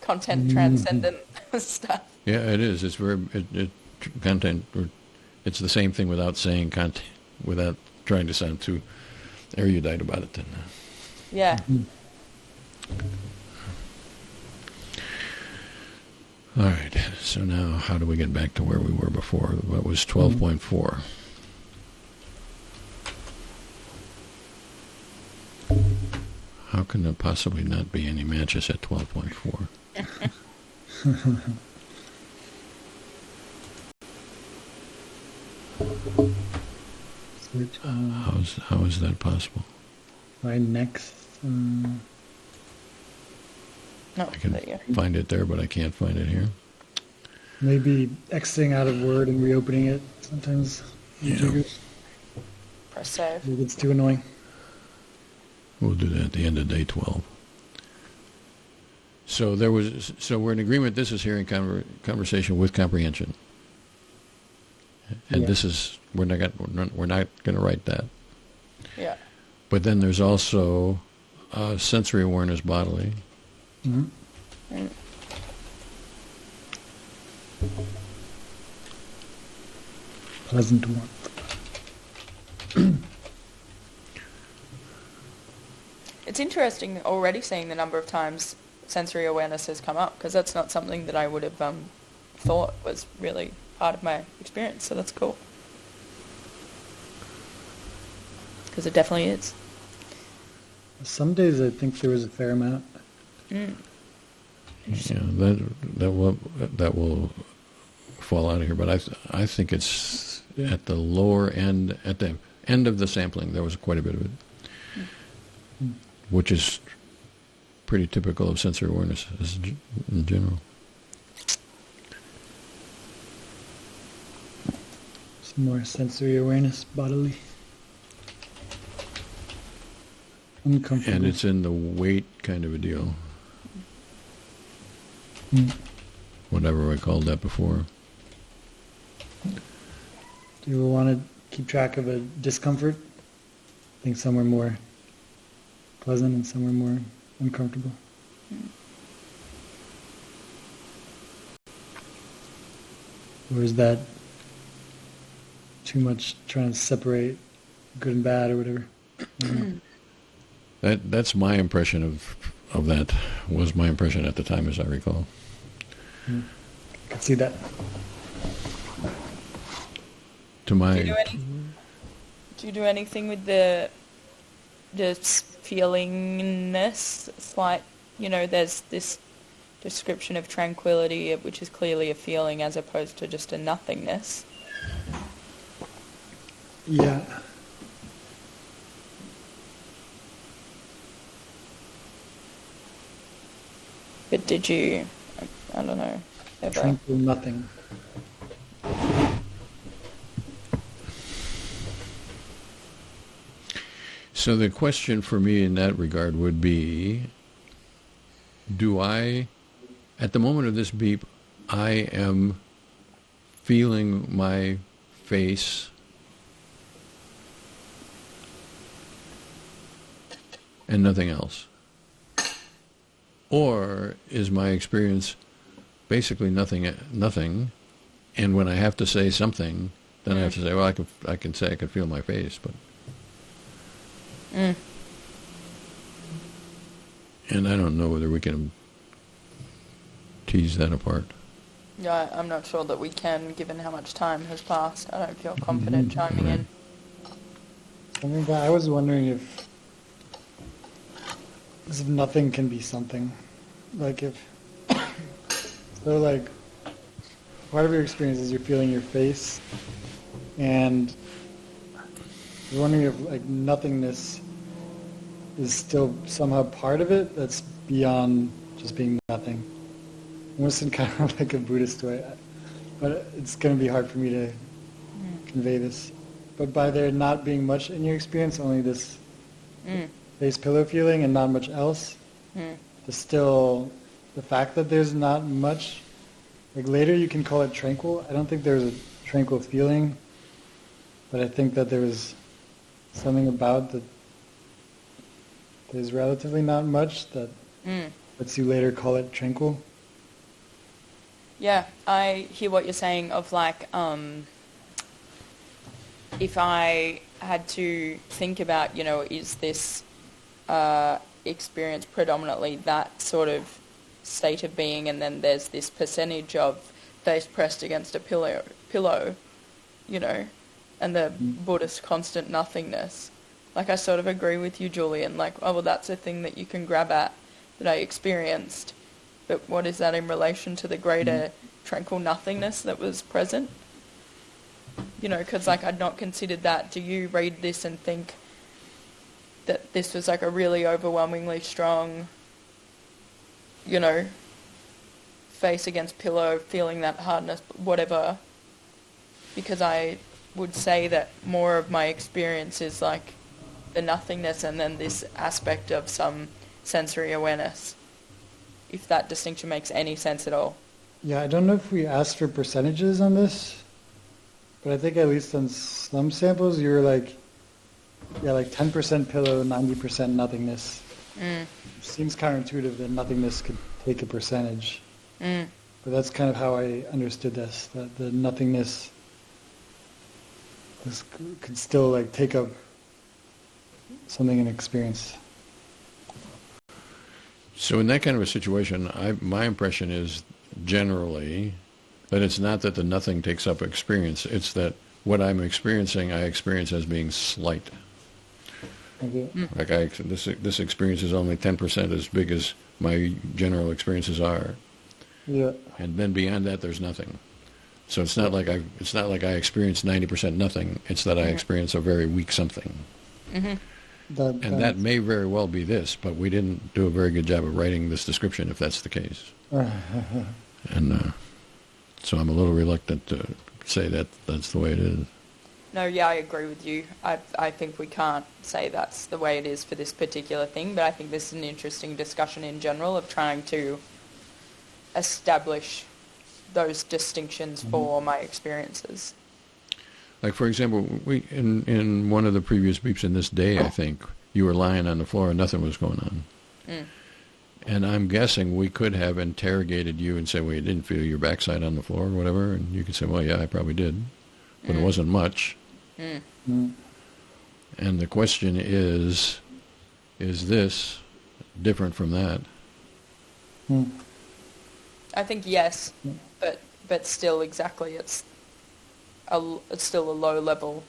transcendent stuff. Yeah, it is. It's very content. It's the same thing without saying content, without trying to sound too erudite about it. Then. Yeah. Mm-hmm. All right. So now, how do we get back to where we were before? What was 12.4? How can there possibly not be any matches at 12.4? How is that possible? Right next. No, I can find it there, but I can't find it here. Maybe exiting out of Word and reopening it sometimes. Yeah. Press save. Maybe it's too annoying. We'll do that at the end of day 12. So we're in agreement. This is hearing conversation with comprehension, and this is we're not going to write that. Yeah. But then there's also sensory awareness bodily. Mm-hmm. Mm. Pleasant warmth. It's interesting already seeing the number of times sensory awareness has come up, because that's not something that I would have thought was really part of my experience, so that's cool. Because it definitely is. Some days I think there was a fair amount. Mm. Yeah, that will fall out of here, but I think it's at the lower end, at the end of the sampling, there was quite a bit of it, which is pretty typical of sensory awareness in general. Some more sensory awareness bodily. Uncomfortable. And it's in the weight kind of a deal. Mm. Whatever I called that before. Do you want to keep track of a discomfort? I think some are more pleasant and some are more uncomfortable. Or is that too much trying to separate good and bad or whatever? That's my impression of that, was my impression at the time, as I recall. I can see that. To my... Do you do any? Do you do anything with the feelingness? It's like, there's this description of tranquility, which is clearly a feeling as opposed to just a nothingness. Yeah. But did you, I don't know, ever? Tranquil nothing. So the question for me in that regard would be, at the moment of this beep, I am feeling my face and nothing else? Or is my experience basically nothing, and when I have to say something, then I have to say, well, I can say I can feel my face, but... And I don't know whether we can tease that apart. Yeah, I'm not sure that we can, given how much time has passed. I don't feel confident chiming in. Something that I was wondering if nothing can be something. Like part of your experience is you're feeling your face, and I was wondering if nothingness is still somehow part of it that's beyond just being nothing. Almost in kind of like a Buddhist way. But it's going to be hard for me to convey this. But by there not being much in your experience, only this face pillow feeling and not much else, there's still the fact that there's not much. Later you can call it tranquil. I don't think there's a tranquil feeling, but I think that there was something about that there's relatively not much that lets you later call it tranquil. Yeah, I hear what you're saying of if I had to think about, is this experience predominantly that sort of state of being, and then there's this percentage of face pressed against a pillow, and the Buddhist constant nothingness. I sort of agree with you, Julian, that's a thing that you can grab at that I experienced, but what is that in relation to the greater tranquil nothingness that was present? Because I'd not considered that. Do you read this and think that this was a really overwhelmingly strong, face against pillow, feeling that hardness, whatever? Because I would say that more of my experience is the nothingness and then this aspect of some sensory awareness, if that distinction makes any sense at all. Yeah, I don't know if we asked for percentages on this, but I think at least on some samples you were 10% pillow, 90% nothingness. Seems counterintuitive that nothingness could take a percentage. But that's kind of how I understood this, that the nothingness could still take up something in experience. So in that kind of a situation, my impression is generally that it's not that the nothing takes up experience, it's that what I'm experiencing, I experience as being slight. Okay. This experience is only 10% as big as my general experiences are. Yeah. And then beyond that, there's nothing. So it's not like I experience 90% nothing. It's that I experience a very weak something. That may very well be this, but we didn't do a very good job of writing this description if that's the case. And so I'm a little reluctant to say that that's the way it is. No, yeah, I agree with you. I think we can't say that's the way it is for this particular thing, but I think this is an interesting discussion in general of trying to establish those distinctions for my experiences. For example, in one of the previous beeps in this day, I think, you were lying on the floor and nothing was going on. And I'm guessing we could have interrogated you and say, well, you didn't feel your backside on the floor or whatever, and you could say, well, yeah, I probably did, but it wasn't much. And the question is this different from that? I think yes, but still exactly, it's still a low level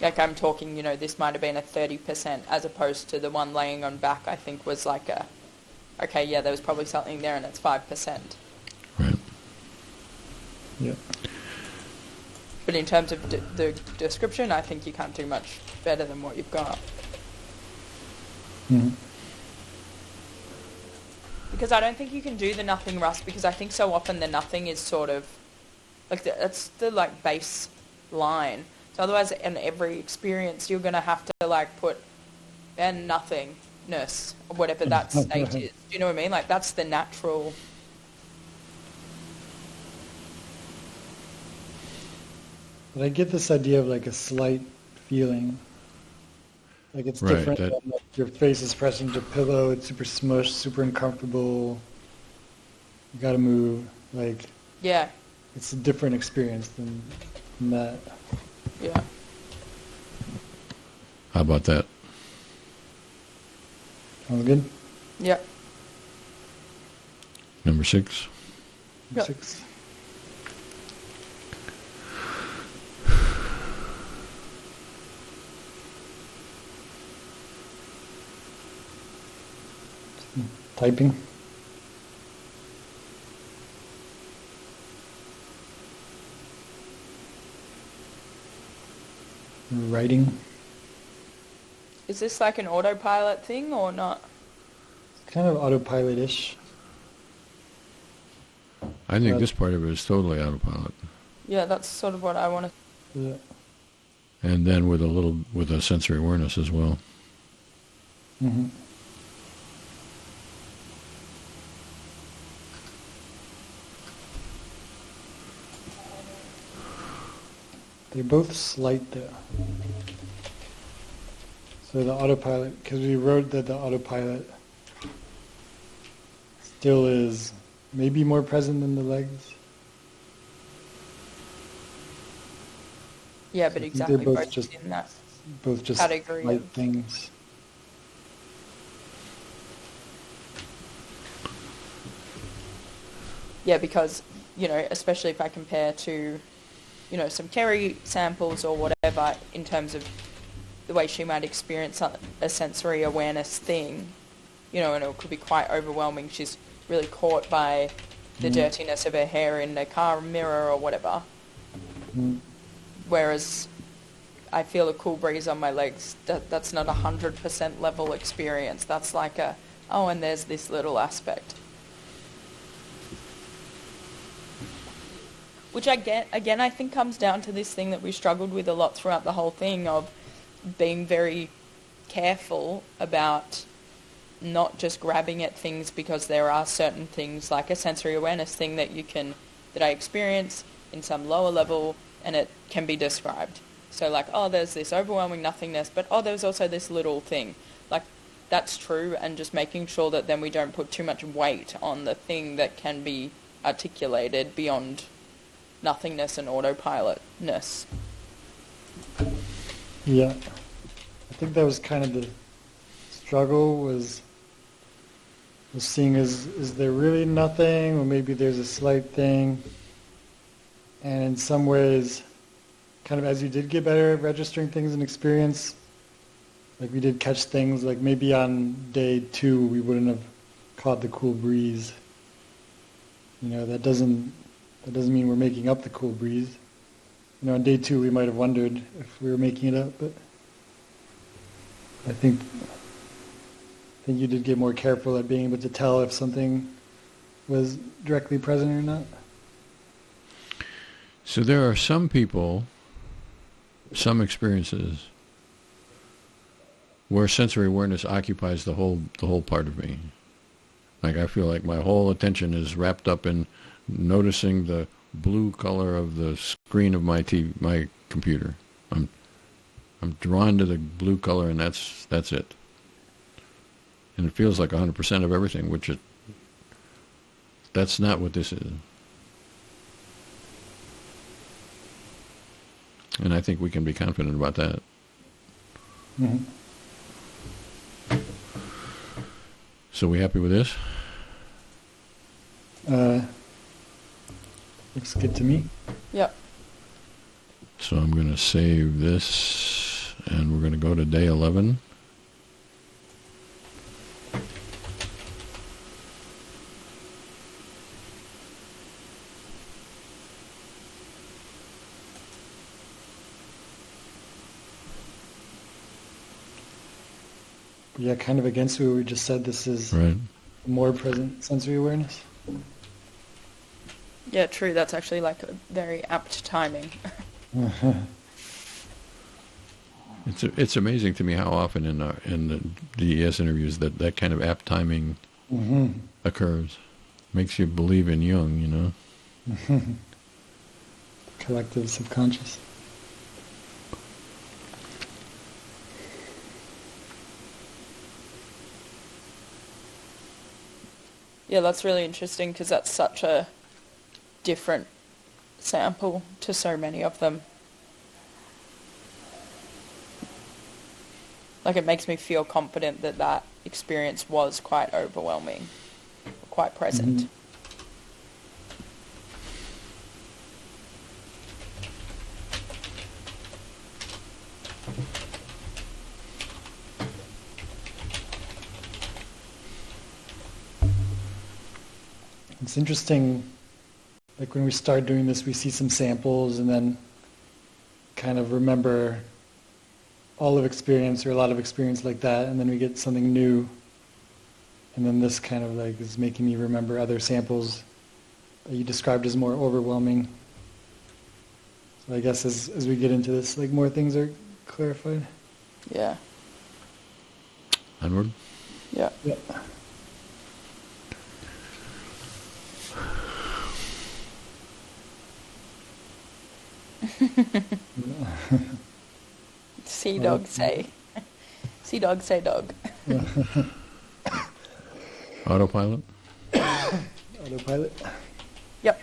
like I'm talking, this might have been a 30% as opposed to the one laying on back, I think was like okay, yeah, there was probably something there and it's 5%. Right. Yeah. But in terms of the description, I think you can't do much better than what you've got. Mm-hmm. Because I don't think you can do the nothing, Russ, because I think so often the nothing is sort of, like, that's the, like, base line. So otherwise, in every experience, you're going to have to, like, put and nothingness, or whatever that state is. Do you know what I mean? Like, that's the natural... But I get this idea of, like, a slight feeling. Like, it's Right, different. Than, like, your face is pressed into a pillow. It's super smushed, super uncomfortable. You got to move. Like, Yeah. it's a different experience than that. Yeah. How about that? Sounds good? Yeah. Number 6. Yep. 6. Typing. Writing. Is this like an autopilot thing or not? It's kind of autopilot-ish. I think this part of it is totally autopilot. Yeah, that's sort of what I want to... Yeah. And then with a sensory awareness as well. Mm-hmm. They're both slight though. So the autopilot, because we wrote that the autopilot still is maybe more present than the legs. Yeah, So but I think exactly they're both both just in that slight category of... things. Yeah, because, especially if I compare to, some Kerry samples or whatever in terms of the way she might experience a sensory awareness thing, and it could be quite overwhelming. She's really caught by the dirtiness of her hair in the car mirror or whatever. Mm. Whereas I feel a cool breeze on my legs. That's not 100% level experience. That's like and there's this little aspect. Which I think comes down to this thing that we struggled with a lot throughout the whole thing of being very careful about not just grabbing at things because there are certain things like a sensory awareness thing that I experience in some lower level and it can be described. So like, there's this overwhelming nothingness, but there's also this little thing. Like, that's true, and just making sure that then we don't put too much weight on the thing that can be articulated beyond nothingness and autopilotness. Yeah. I think that was kind of the struggle was seeing is there really nothing, or maybe there's a slight thing. And in some ways, kind of as you did get better at registering things in experience, like we did catch things, like maybe on day 2 we wouldn't have caught the cool breeze. That doesn't mean we're making up the cool breeze. On day 2 we might have wondered if we were making it up, but I think you did get more careful at being able to tell if something was directly present or not. So there are some people, some experiences, where sensory awareness occupies the whole part of me. Like I feel like my whole attention is wrapped up in noticing the blue color of the screen of my computer. I'm drawn to the blue color, and that's it. And it feels like 100% of everything, that's not what this is. And I think we can be confident about that. Mm-hmm. So we happy with this? Looks good to me. Yep. So I'm going to save this. And we're going to go to day 11. Yeah, kind of against what we just said. This is Right. more present sensory awareness. Yeah, true. That's actually like a very apt timing. It's amazing to me how often in the DES interviews that kind of apt timing occurs. Makes you believe in Jung, you know. Collective subconscious. Yeah, that's really interesting because that's such a different sample to so many of them. Like, it makes me feel confident that that experience was quite overwhelming, quite present. It's interesting, like when we start doing this, we see some samples and then kind of remember all of experience or a lot of experience like that, and then we get something new, and then this kind of like is making me remember other samples that you described as more overwhelming. So I guess as we get into this, like more things are clarified. Yeah. Onward. Yeah. Yeah. See dog say. See dog say dog. Autopilot. Autopilot. Yep.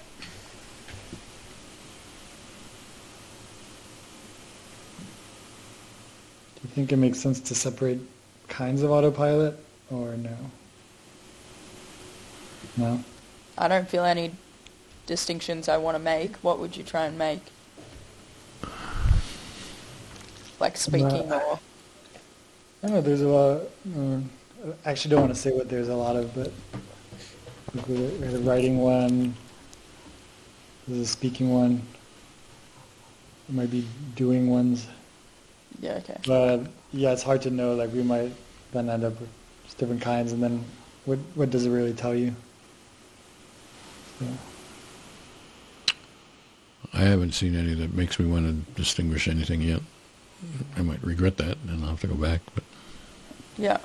Do you think it makes sense to separate kinds of autopilot or no? No? I don't feel any distinctions I want to make. What would you try and make? Like speaking or... I don't know, there's a lot, I actually don't want to say what there's a lot of, but there's a writing one, there's a speaking one, there might be doing ones. Yeah, okay. But yeah, it's hard to know, like we might then end up with just different kinds, and then what does it really tell you? So. I haven't seen any that makes me want to distinguish anything yet. I might regret that, and I'll have to go back. But Yeah.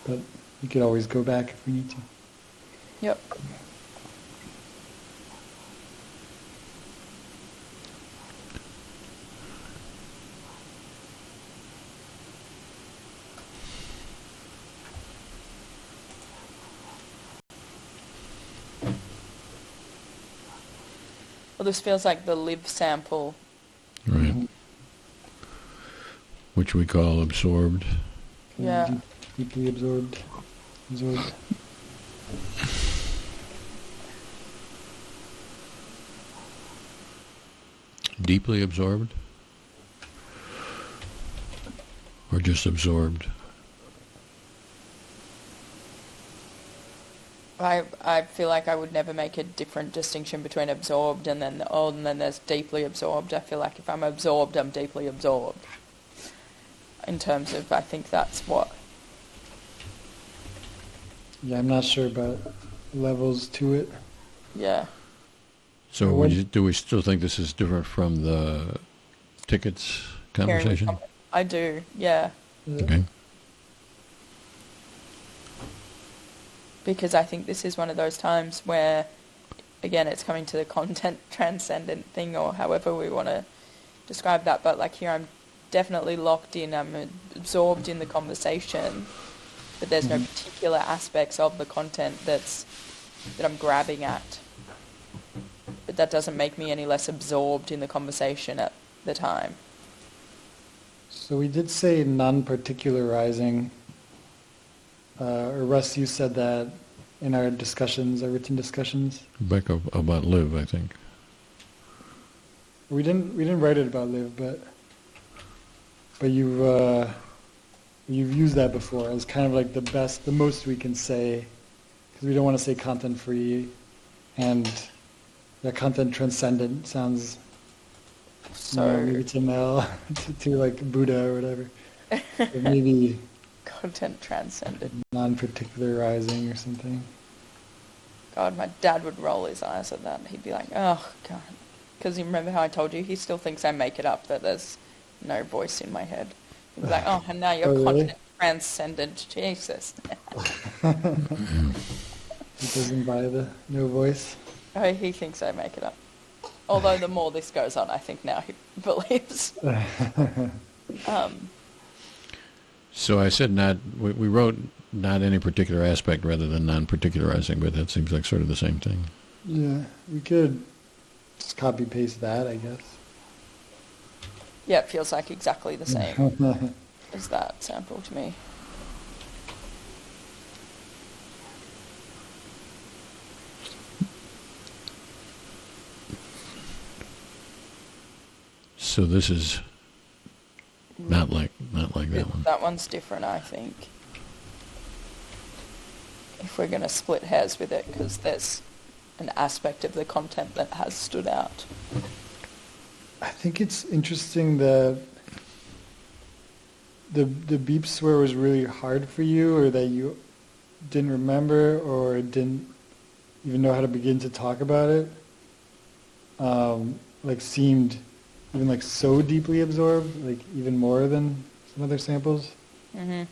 But you could always go back if we need to. Yep. Well, this feels like the live sample. right, which we call absorbed. Yeah. Deeply absorbed. Absorbed. Deeply absorbed, or just absorbed. I feel like I would never make a different distinction between absorbed and then and then there's deeply absorbed. I feel like if I'm absorbed, I'm deeply absorbed. In terms of, I think that's what... Yeah, I'm not sure about levels to it. Yeah. So do we still think this is different from the tickets conversation? I do, yeah. Okay. Because I think this is one of those times where, again, it's coming to the content transcendent thing, or however we want to describe that, but like here I'm definitely locked in, I'm absorbed in the conversation, but there's no particular aspects of the content that I'm grabbing at. But that doesn't make me any less absorbed in the conversation at the time. So we did say non-particularizing. Or Russ, you said that in our discussions, our written discussions. Back about live, I think. We didn't write it about live, but but you've used that before as kind of like the most we can say, because we don't want to say content free, and that content transcendent sounds So maybe to Mel, to like Buddha or whatever. Or maybe content transcendent. non-particularizing or something. God, my dad would roll his eyes at that. He'd be like, oh, God. Because you remember how I told you, he still thinks I make it up, that there's no voice in my head. He'd be like, oh, and now you're really? content transcendent. Jesus. He doesn't buy the no voice. Oh, he thinks I make it up. Although the more this goes on, I think now he believes. So I said we wrote not any particular aspect rather than non-particularizing, but that seems like sort of the same thing. Yeah, we could just copy paste that, I guess. Yeah, it feels like exactly the same as that sample to me. So this is not like that one. That one's different, I think. If we're going to split hairs with it, because there's an aspect of the content that has stood out. I think it's interesting that the beeps where it was really hard for you, or that you didn't remember or didn't even know how to begin to talk about it, like seemed even like so deeply absorbed, like even more than some other samples. Mm-hmm.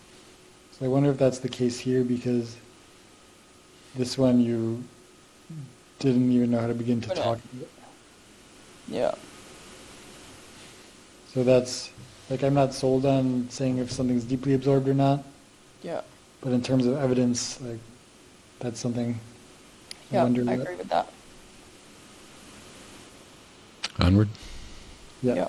So I wonder if that's the case here, because this one you didn't even know how to begin to talk about it. Yeah. So that's, like, I'm not sold on saying if something's deeply absorbed or not. Yeah. But in terms of evidence, like, that's something I Yeah, wonder I about. agree with that. Onward? Yeah. Yeah.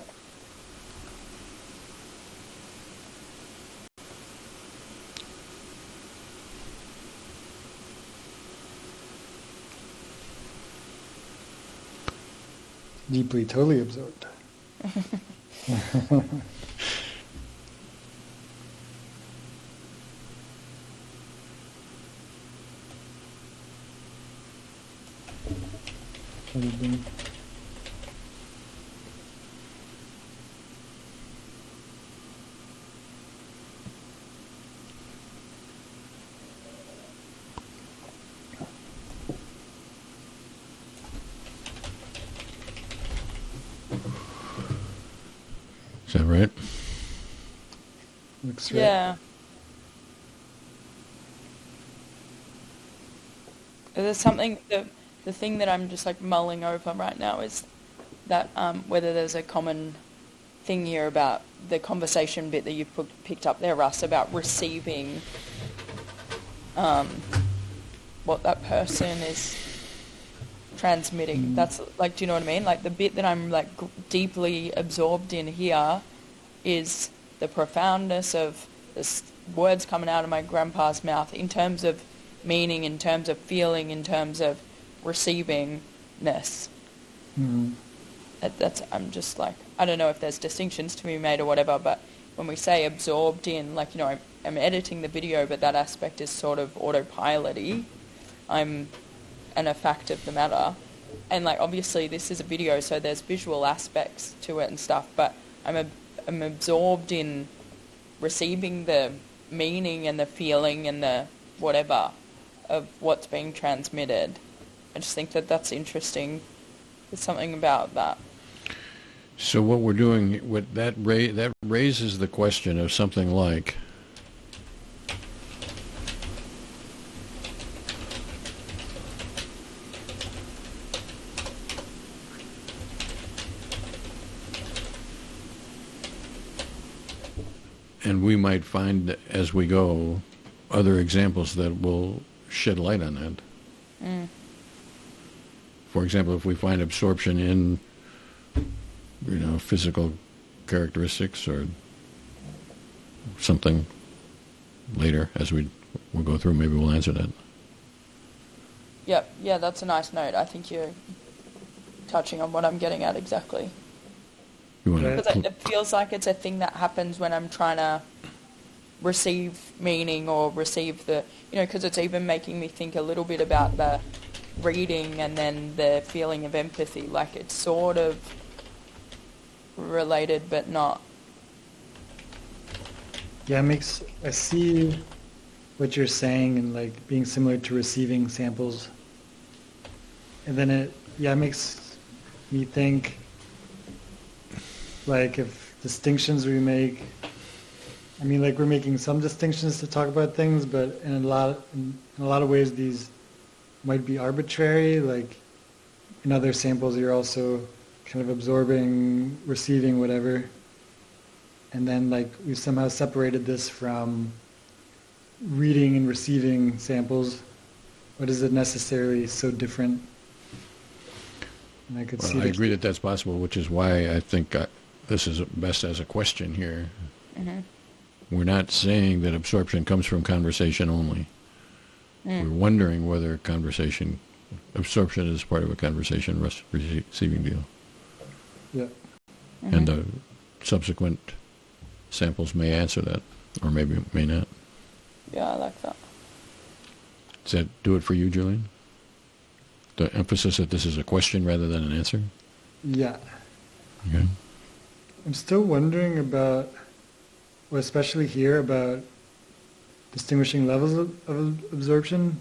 Deeply, totally absorbed. Is that right? Looks right. Yeah. There's something, the thing that I'm just like mulling over right now is that whether there's a common thing here about the conversation bit that you picked up there, Russ, about receiving what that person is transmitting. That's like, do you know what I mean? Like the bit that I'm like deeply absorbed in here is the profoundness of the words coming out of my grandpa's mouth in terms of meaning, in terms of feeling, in terms of receivingness. Mm-hmm. That's I'm just like, I don't know if there's distinctions to be made or whatever, but when we say absorbed in, like, you know, I'm editing the video, but that aspect is sort of autopilot-y. I'm a fact of the matter. And, like, obviously this is a video, so there's visual aspects to it and stuff, but I'm absorbed in receiving the meaning and the feeling and the whatever of what's being transmitted. I just think that that's interesting. There's something about that. So what we're doing, that raises the question of something like, and we might find as we go other examples that will shed light on that. Mm. For example, if we find absorption in, you know, physical characteristics or something later, as we'll go through, maybe we'll answer that. Yep, yeah, that's a nice note. I think you're touching on what I'm getting at exactly. You want Right. Because to? it feels like it's a thing that happens when I'm trying to receive meaning or receive the, because it's even making me think a little bit about the reading and then the feeling of empathy. Like it's sort of related but not. Yeah, I see what you're saying and like being similar to receiving samples. And then it makes me think like if distinctions we make, I mean, like we're making some distinctions to talk about things, but in a lot of ways these might be arbitrary. Like in other samples, you're also kind of absorbing, receiving, whatever. And then like we've somehow separated this from reading and receiving samples. But is it necessarily so different? And I could see. I agree that that's possible, which is why I think this is best as a question here. Mm-hmm. We're not saying that absorption comes from conversation only. We're wondering whether absorption is part of a conversation receiving deal. Yeah. Mm-hmm. And the subsequent samples may answer that, or maybe may not. Yeah, I like that. Does that do it for you, Julian? The emphasis that this is a question rather than an answer? Yeah. Okay. I'm still wondering about, well, especially here, about distinguishing levels of absorption,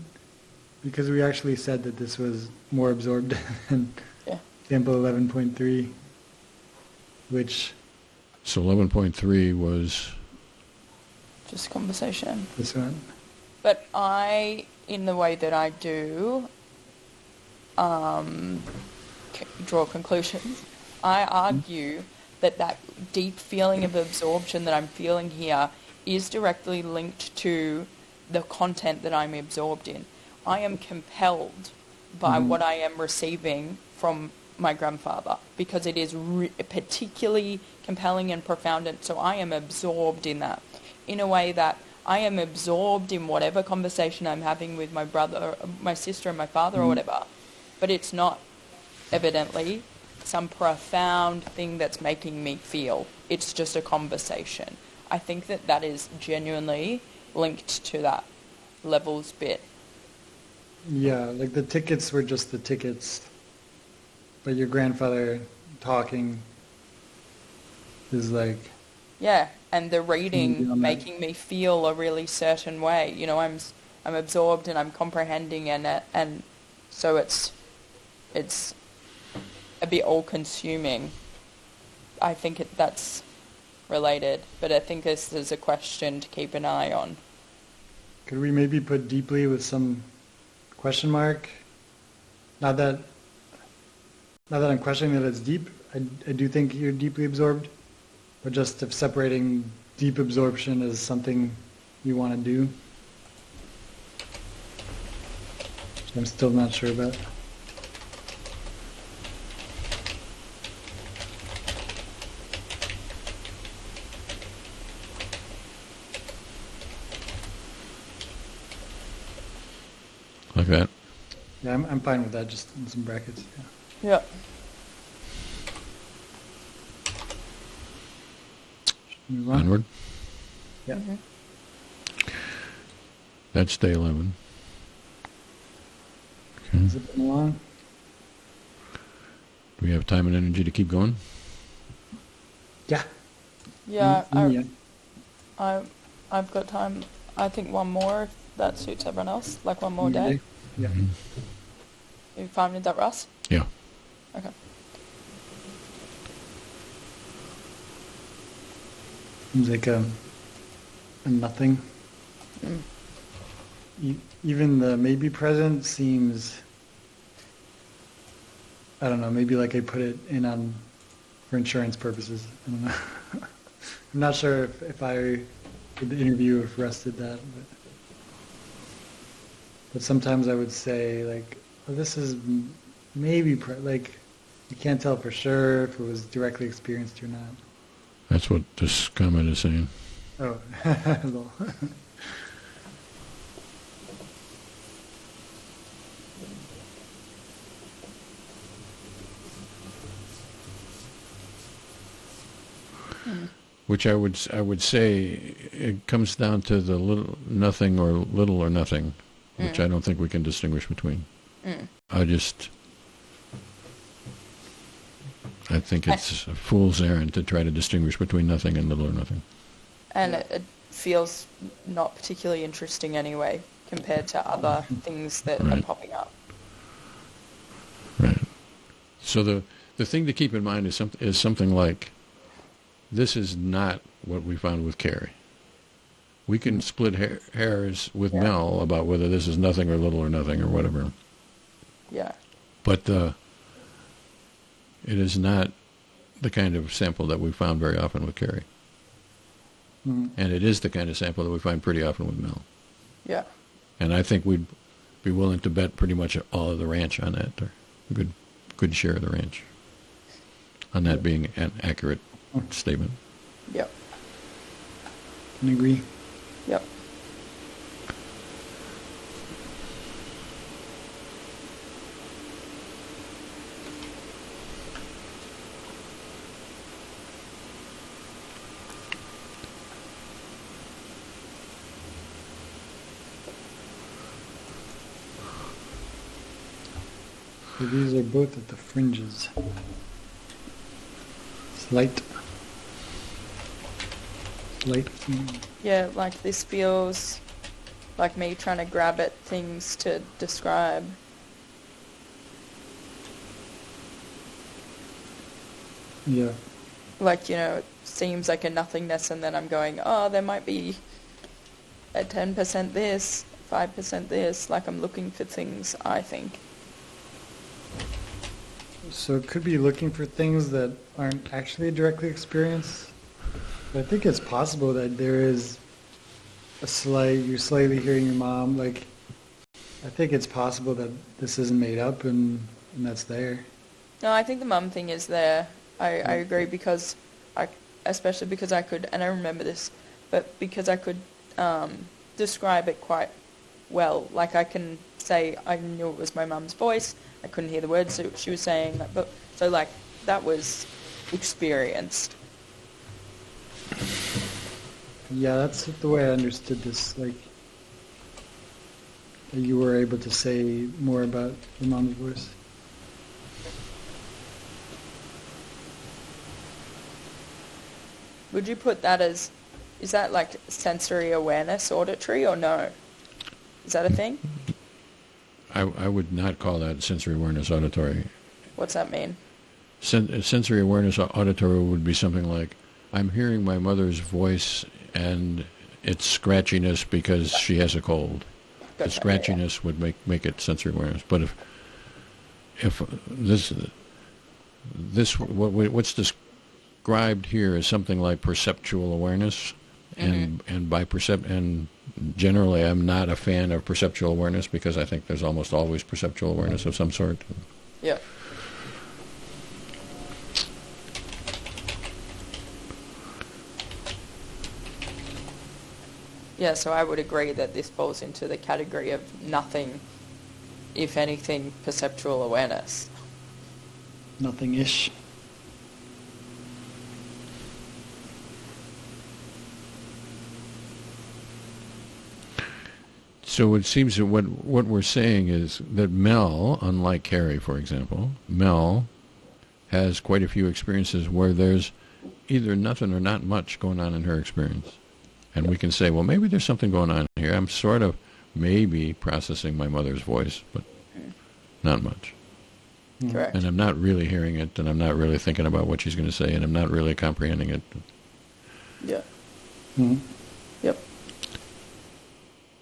because we actually said that this was more absorbed than sample 11.3, which... So 11.3 was... Just conversation. This one. But in the way that I do draw conclusions, I argue that deep feeling of absorption that I'm feeling here is directly linked to the content that I'm absorbed in. I am compelled by what I am receiving from my grandfather because it is particularly compelling and profound, and so I am absorbed in that in a way that I am absorbed in whatever conversation I'm having with my brother, my sister, and my father or whatever, but it's not evidently some profound thing that's making me feel. It's just a conversation. I think that is genuinely linked to that levels bit. Yeah, like the tickets were just the tickets, but your grandfather talking is like... Yeah, and the reading making me feel a really certain way. I'm absorbed and I'm comprehending, and so it's a bit all-consuming. I think that's related, but I think this is a question to keep an eye on. Could we maybe put deeply with some question mark? Not that I'm questioning that it's deep. I do think you're deeply absorbed, but just if separating deep absorption as something you want to do, which I'm still not sure about. Like that? Yeah, I'm fine with that, just in some brackets. Yeah. Move on. Onward? Yeah. Mm-hmm. That's day 11. Okay. Is it been long? Do we have time and energy to keep going? Yeah. Yeah, Yeah. I've got time. I think one more, if that suits everyone else, like one more day. Yeah. Are you fine with that, Russ? Yeah. Okay. Seems like a nothing. Even the maybe present seems, I don't know, maybe like I put it in on for insurance purposes. I don't know. I'm not sure if I did the interview, if Russ did that. But sometimes I would say, like, oh, this is maybe, like, you can't tell for sure if it was directly experienced or not. That's what this comment is saying. Oh, lol. which I would say it comes down to the little nothing or little or nothing, which I don't think we can distinguish between. I think it's a fool's errand to try to distinguish between nothing and little or nothing. And it feels not particularly interesting anyway compared to other things that are popping up. Right. So the thing to keep in mind is something like, this is not what we found with Carrie. We can split hairs with Mel about whether this is nothing or little or nothing or whatever. Yeah. But it is not the kind of sample that we found very often with Carrie. And it is the kind of sample that we find pretty often with Mel. Yeah. And I think we'd be willing to bet pretty much all of the ranch on that, or a good share of the ranch, on that being an accurate statement. Yep. Can agree. Yep. So these are both at the fringes. Slight. Yeah, like this feels like me trying to grab at things to describe. Yeah. Like, it seems like a nothingness, and then I'm going, oh, there might be a 10% this, 5% this, like I'm looking for things, I think. So it could be looking for things that aren't actually directly experienced. But I think it's possible that there is you're slightly hearing your mom. Like, I think it's possible that this isn't made up and that's there. No, I think the mum thing is there. I agree, because especially because I could, and I remember this, but because I could describe it quite well. Like, I can say I knew it was my mum's voice. I couldn't hear the words that she was saying, but so like that was experienced. Yeah, that's the way I understood this. Like, that you were able to say more about your mom's voice. Would you put that as, is that like sensory awareness, auditory, or no? Is that a thing? I would not call that sensory awareness auditory. What's that mean? Sensory awareness auditory would be something like, I'm hearing my mother's voice and it's scratchiness because she has a cold. Gotcha. The scratchiness would make it sensory awareness. But if what's described here is something like perceptual awareness, and generally I'm not a fan of perceptual awareness, because I think there's almost always perceptual awareness of some sort. Yeah. Yeah, so I would agree that this falls into the category of nothing, if anything, perceptual awareness. Nothing-ish. So it seems that what we're saying is that Mel, unlike Carrie, for example, Mel has quite a few experiences where there's either nothing or not much going on in her experience. And we can say, well, maybe there's something going on here. I'm sort of maybe processing my mother's voice, but not much. Correct. And I'm not really hearing it, and I'm not really thinking about what she's going to say, and I'm not really comprehending it. Yeah. Mm-hmm. Yep.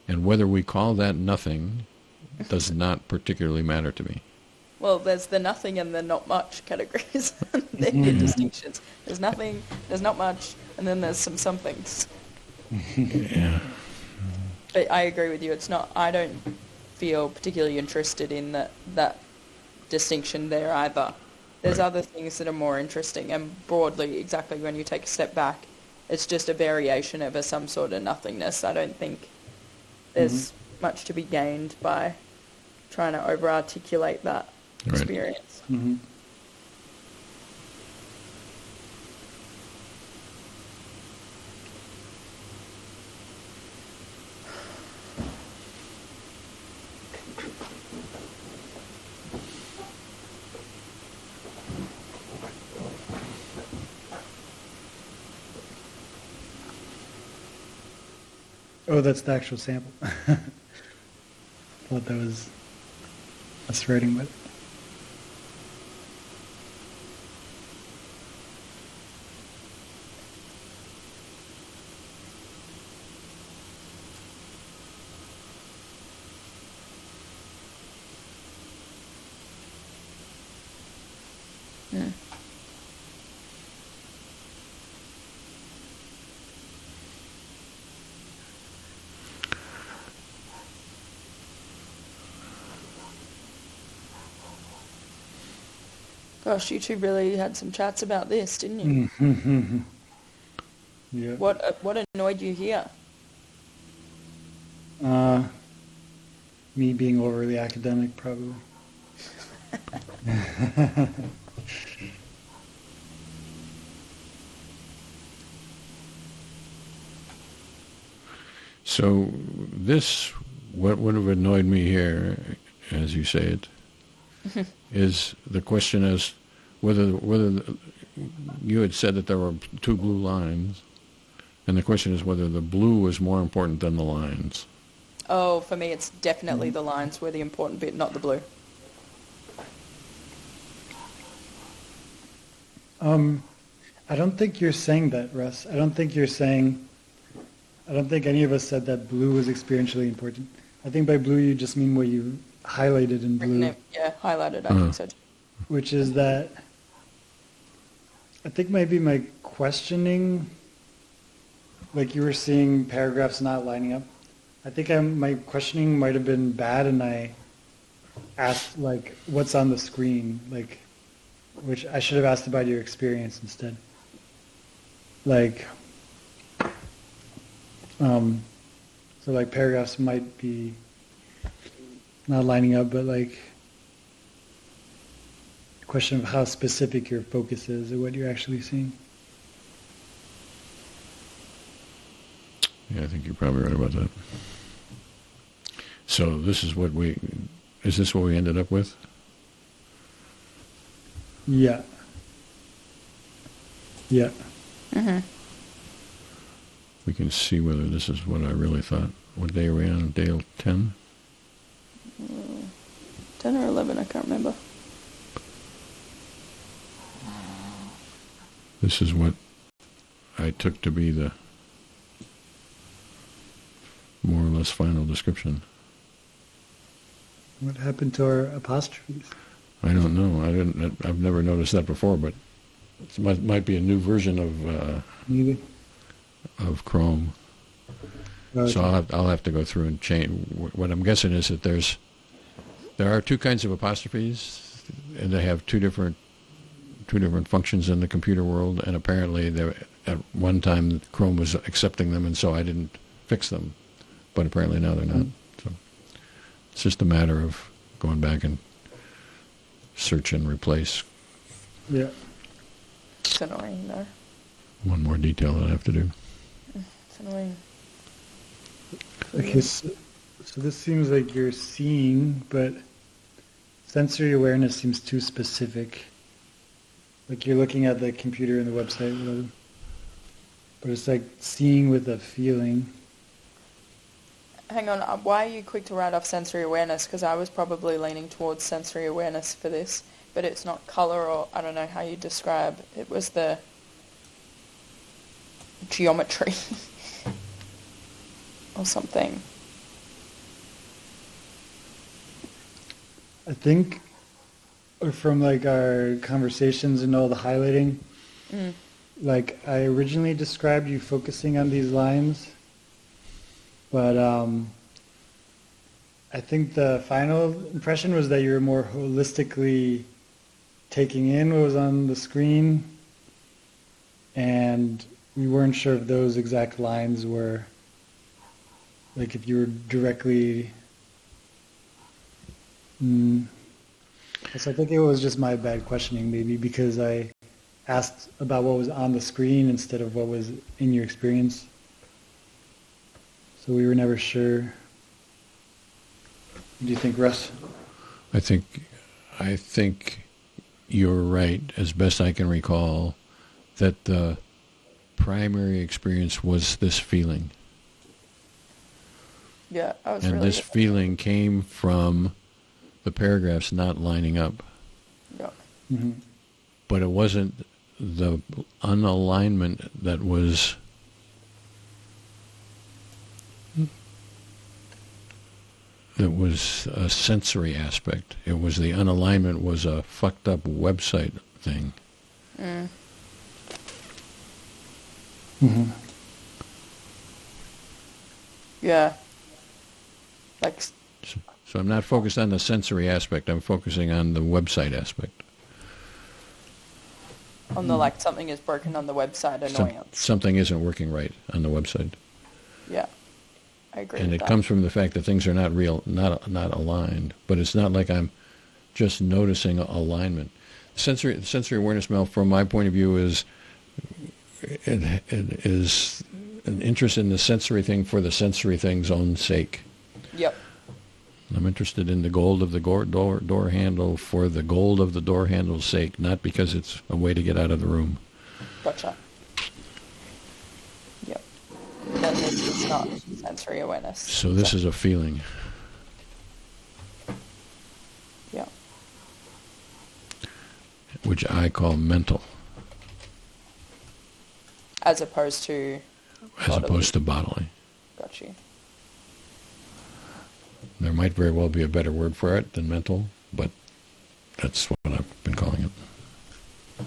And whether we call that nothing does not particularly matter to me. Well, there's the nothing and the not much categories. They're your distinctions. There's nothing, there's not much, and then there's some somethings. Yeah. But I agree with you. It's not. I don't feel particularly interested in that distinction there either. There's other things that are more interesting, and broadly, exactly when you take a step back, it's just a variation of some sort of nothingness. I don't think there's much to be gained by trying to over-articulate that experience. Mm-hmm. Oh, that's the actual sample. Thought that was us writing with it. Mm. Gosh, you two really had some chats about this, didn't you? Mm-hmm. Yeah. What annoyed you here? Me being overly academic, probably. So this, what would have annoyed me here, as you say it, is the question as whether you had said that there were two blue lines, and the question is whether the blue was more important than the lines. Oh, for me, it's definitely the lines were the important bit, not the blue. I don't think you're saying that, Russ. I don't think any of us said that blue was experientially important. I think by blue you just mean what you highlighted in blue. Yeah, highlighted, I think so too. Which is that, I think maybe my questioning, like you were seeing paragraphs not lining up. I think my questioning might have been bad, and I asked like, what's on the screen? Like, which I should have asked about your experience instead. Like, so like paragraphs might be not lining up, but like the question of how specific your focus is or what you're actually seeing. Yeah, I think you're probably right about that. So this is is this what we ended up with? Yeah. Yeah. Mm-hmm. We can see whether this is what I really thought. What day are we on? Day 10? 10 or 11, I can't remember. This is what I took to be the more or less final description. What happened to our apostrophes? I don't know. I've never noticed that before, but it might be a new version Maybe. of Chrome. Okay. So I'll have to go through and change. What I'm guessing is that there are two kinds of apostrophes, and they have two different functions in the computer world. And apparently, at one time Chrome was accepting them, and so I didn't fix them. But apparently now they're not. So it's just a matter of going back and search and replace. Yeah. It's annoying, though. One more detail that I have to do. It's annoying. Okay, so this seems like you're seeing, but sensory awareness seems too specific. Like you're looking at the computer and the website, whatever. But it's like seeing with a feeling. Hang on, why are you quick to write off sensory awareness? Because I was probably leaning towards sensory awareness for this, but it's not colour, or I don't know how you describe. It was the geometry or something. I think from like our conversations and all the highlighting, like I originally described you focusing on these lines, but I think the final impression was that you were more holistically taking in what was on the screen, and we weren't sure if those exact lines were, like if you were directly... So I think it was just my bad questioning, maybe, because I asked about what was on the screen instead of what was in your experience. So we were never sure. What do you think, Russ? I think you're right, as best I can recall, that the primary experience was this feeling. Yeah, I was And really this feeling came from the paragraphs not lining up. Yeah. Mm-hmm. But it wasn't the unalignment that was a sensory aspect. It was the unalignment was a fucked up website thing. Mm. Mm-hmm. Yeah. Like, So I'm not focused on the sensory aspect. I'm focusing on the website aspect. on the, like, something is broken on the website annoyance. Something isn't working right on the website. Yeah. I agree And with it that. comes from the fact that things are not real, not aligned. But it's not like I'm just noticing alignment. Sensory awareness, Mel, from my point of view, is it is an interest in the sensory thing for the sensory thing's own sake. Yep. I'm interested in the gold of the door handle for the gold of the door handle's sake, not because it's a way to get out of the room. Gotcha. Yep. Then this is not sensory awareness. So this is a feeling. Yeah. Which I call mental, As opposed to as opposed to bodily. Got you. There might very well be a better word for it than mental, but that's what I've been calling it.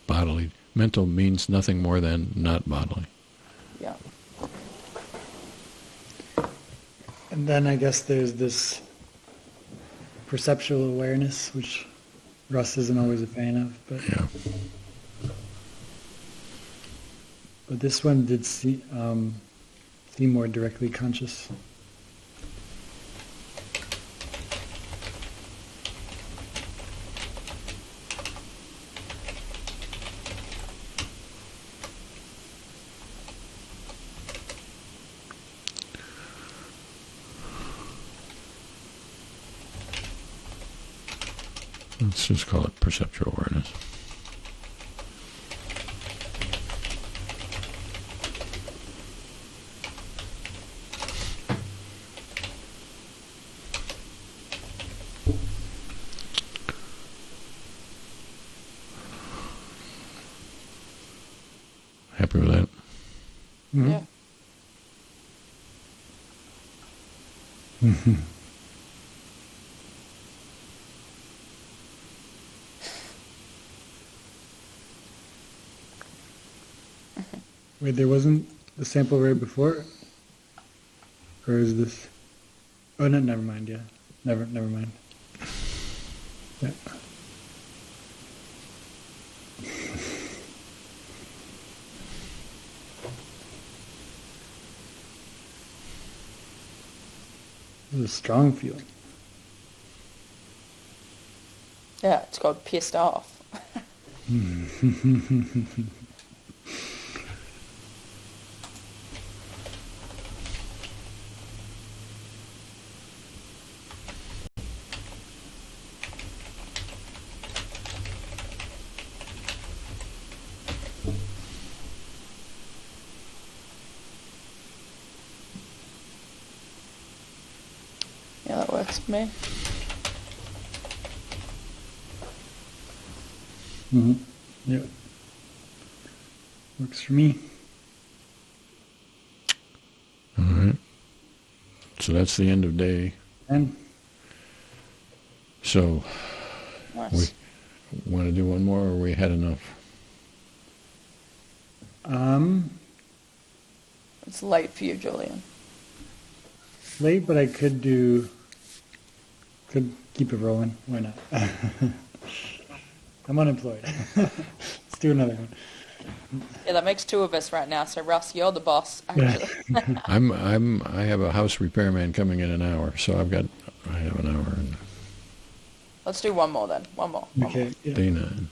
Bodily. Mental means nothing more than not bodily. Yeah. And then I guess there's this perceptual awareness, which Russ isn't always a fan of, but Yeah. but this one did seem more directly conscious. Let's just call it perceptual awareness. Happy with that? Mm-hmm. Yeah. Mm-hmm. Wait, there wasn't the sample right before? Or is this? Oh, no, never mind, yeah. Never mind. Yeah. This is a strong feeling. Yeah, it's called pissed off. Yeah, that works for me. Mm-hmm. Yeah. Works for me. All right. So that's the end of day. And So Nice. we want to do one more, or we had enough? It's late for you, Julian. late, but I could keep it rolling. Why not? I'm unemployed. Let's do another one. Yeah, that makes two of us right now. So Russ, you're the boss, actually. I have a house repairman coming in an hour, so I have an hour. And Let's do one more then. One more. Okay. Yeah. day 9.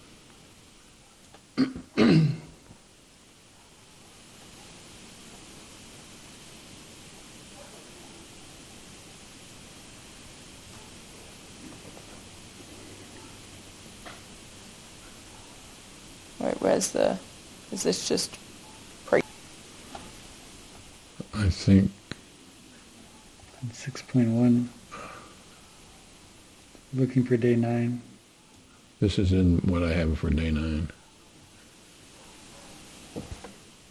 Wait, is this just pre? I think 6.1. Looking for day 9. This is in what I have for day 9.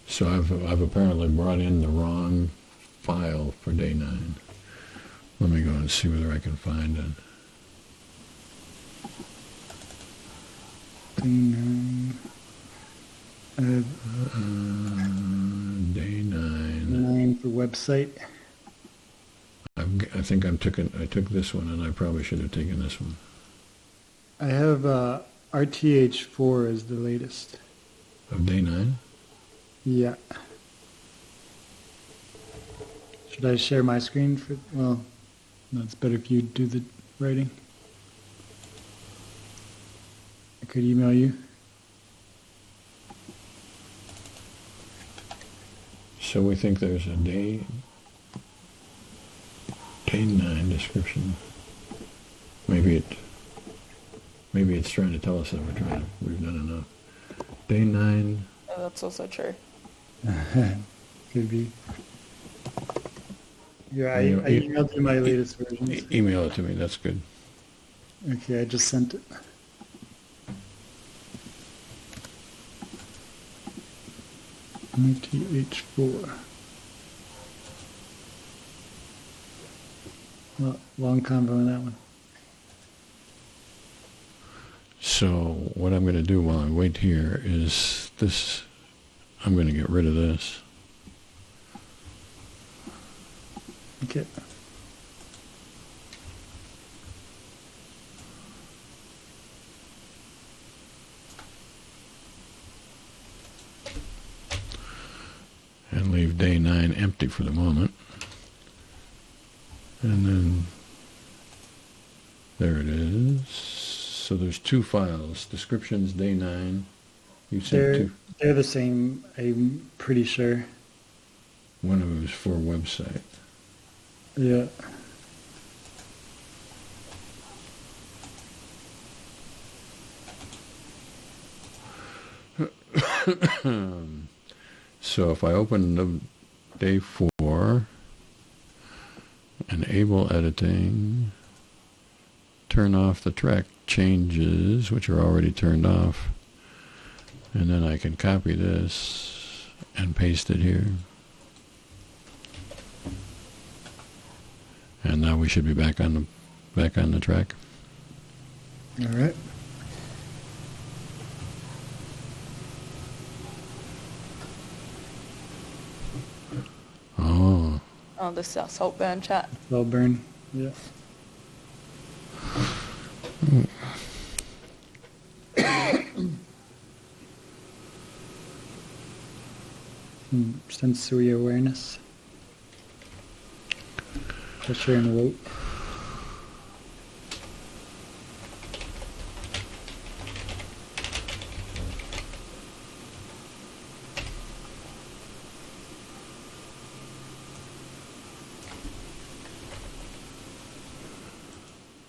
So I've apparently brought in the wrong file for day 9. Let me go and see whether I can find it. Day 9. Day 9. 9 for website. I think I took this one, and I probably should have taken this one. I have RTH4 as the latest. Of day 9? Yeah. Should I share my screen for? Well, no, it's better if you do the writing. I could email you. So we think there's a day 9 description. Maybe it's trying to tell us that we've done enough. Day 9. Oh, that's also true. Could be. Yeah, I emailed you my latest version. Email it to me. That's good. Okay, I just sent it. RTH4. Well, long combo on that one. So what I'm going to do while I wait here is this. I'm going to get rid of this. Okay. And leave day 9 empty for the moment. And then there it is. So there's 2 files. Descriptions, day 9. You said 2. They're the same, I'm pretty sure. One of them is for website. Yeah. So if I open the day 4, enable editing, turn off the track changes, which are already turned off, and then I can copy this and paste it here. And now we should be back on the track. All right. Oh. Oh, this is our Saltburn chat. Saltburn. Yeah. Sensory awareness. Pressure and weight.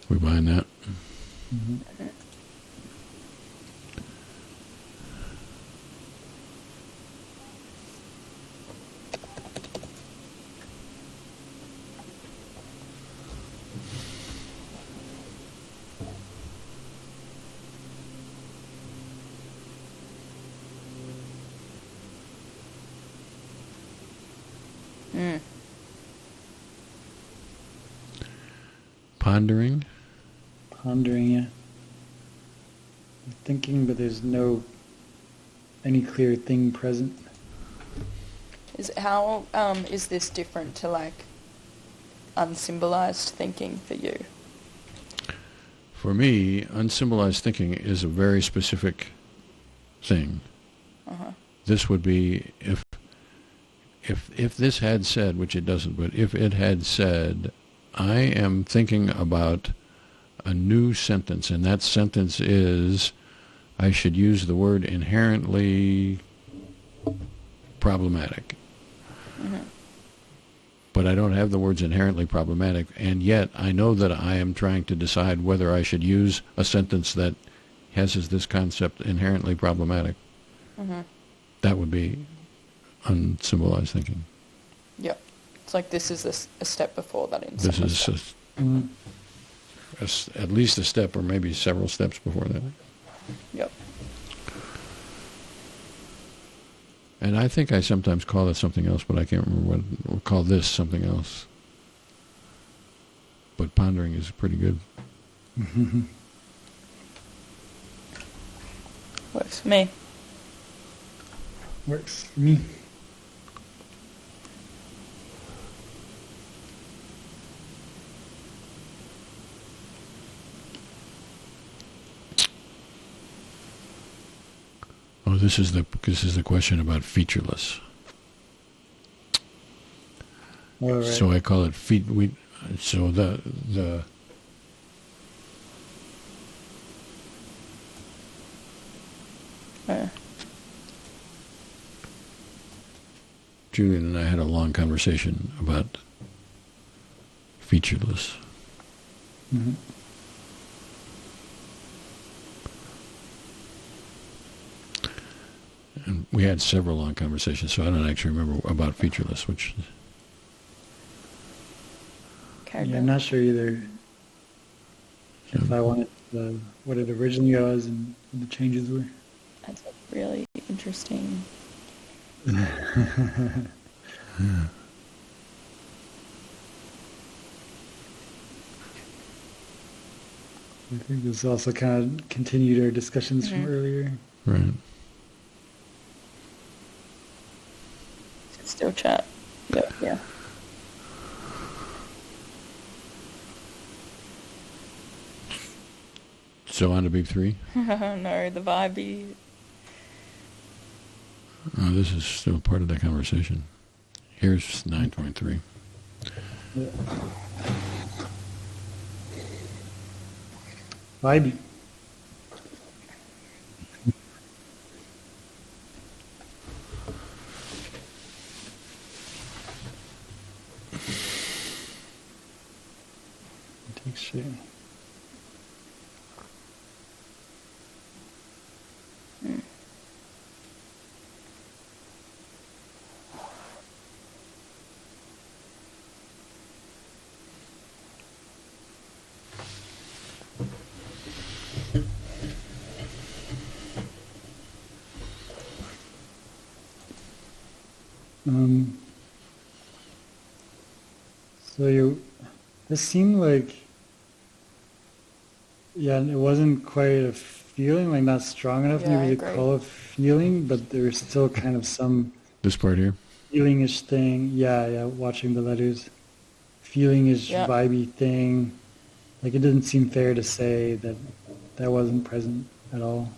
We buying that? Mm-hmm. Pondering? Pondering, yeah. I'm thinking, but there's no any clear thing present. Is this different to like unsymbolized thinking for you? For me, unsymbolized thinking is a very specific thing. Uh-huh. This would be if this had said, which it doesn't, but if it had said, I am thinking about a new sentence, and that sentence is, I should use the word inherently problematic. Mm-hmm. But I don't have the words inherently problematic, and yet I know that I am trying to decide whether I should use a sentence that has this concept inherently problematic. Mm-hmm. That would be unsymbolized thinking. Yep. It's like this is a step before that in This some is respects. at least a step or maybe several steps before that. Yep. And I think I sometimes call it something else, but I can't remember what. We'll call this something else. But pondering is pretty good. Works for me. Works for me. Oh, this is the question about featureless. All right. So I call it so the Julian and I had a long conversation about featureless. Mm-hmm. And we had several long conversations, so I don't actually remember about featureless, which... Yeah, I'm not sure either if I wanted what it originally was and what the changes were. That's really interesting. I think this also kind of continued our discussions from earlier. Right. Still chat. Yep, yeah. So on to Big Three? No, the vibey. Oh, this is still part of that conversation. Here's 9.3. Yeah. Vibey. Takes shape. This seemed like, yeah, it wasn't quite a feeling, like not strong enough Yeah, I maybe to agree. call it feeling, but there was still kind of some This part here? feeling-ish thing. Yeah, watching the letters. Feeling-ish, Yeah. vibey thing. Like it didn't seem fair to say that that wasn't present at all.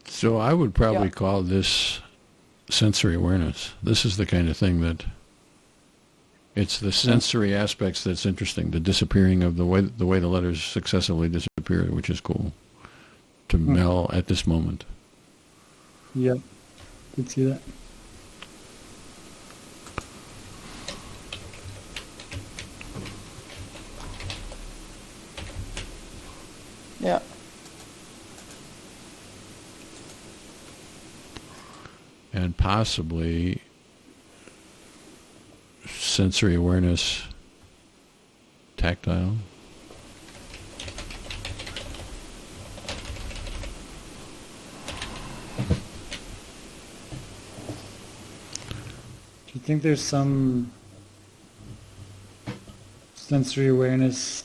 So I would probably Yeah. call this sensory awareness. This is the kind of thing that it's the sensory aspects that's interesting. The disappearing of the way the letters successively disappear, which is cool to Mel at this moment. Yep, could see that. Yeah. And possibly sensory awareness, tactile. Do you think there's some sensory awareness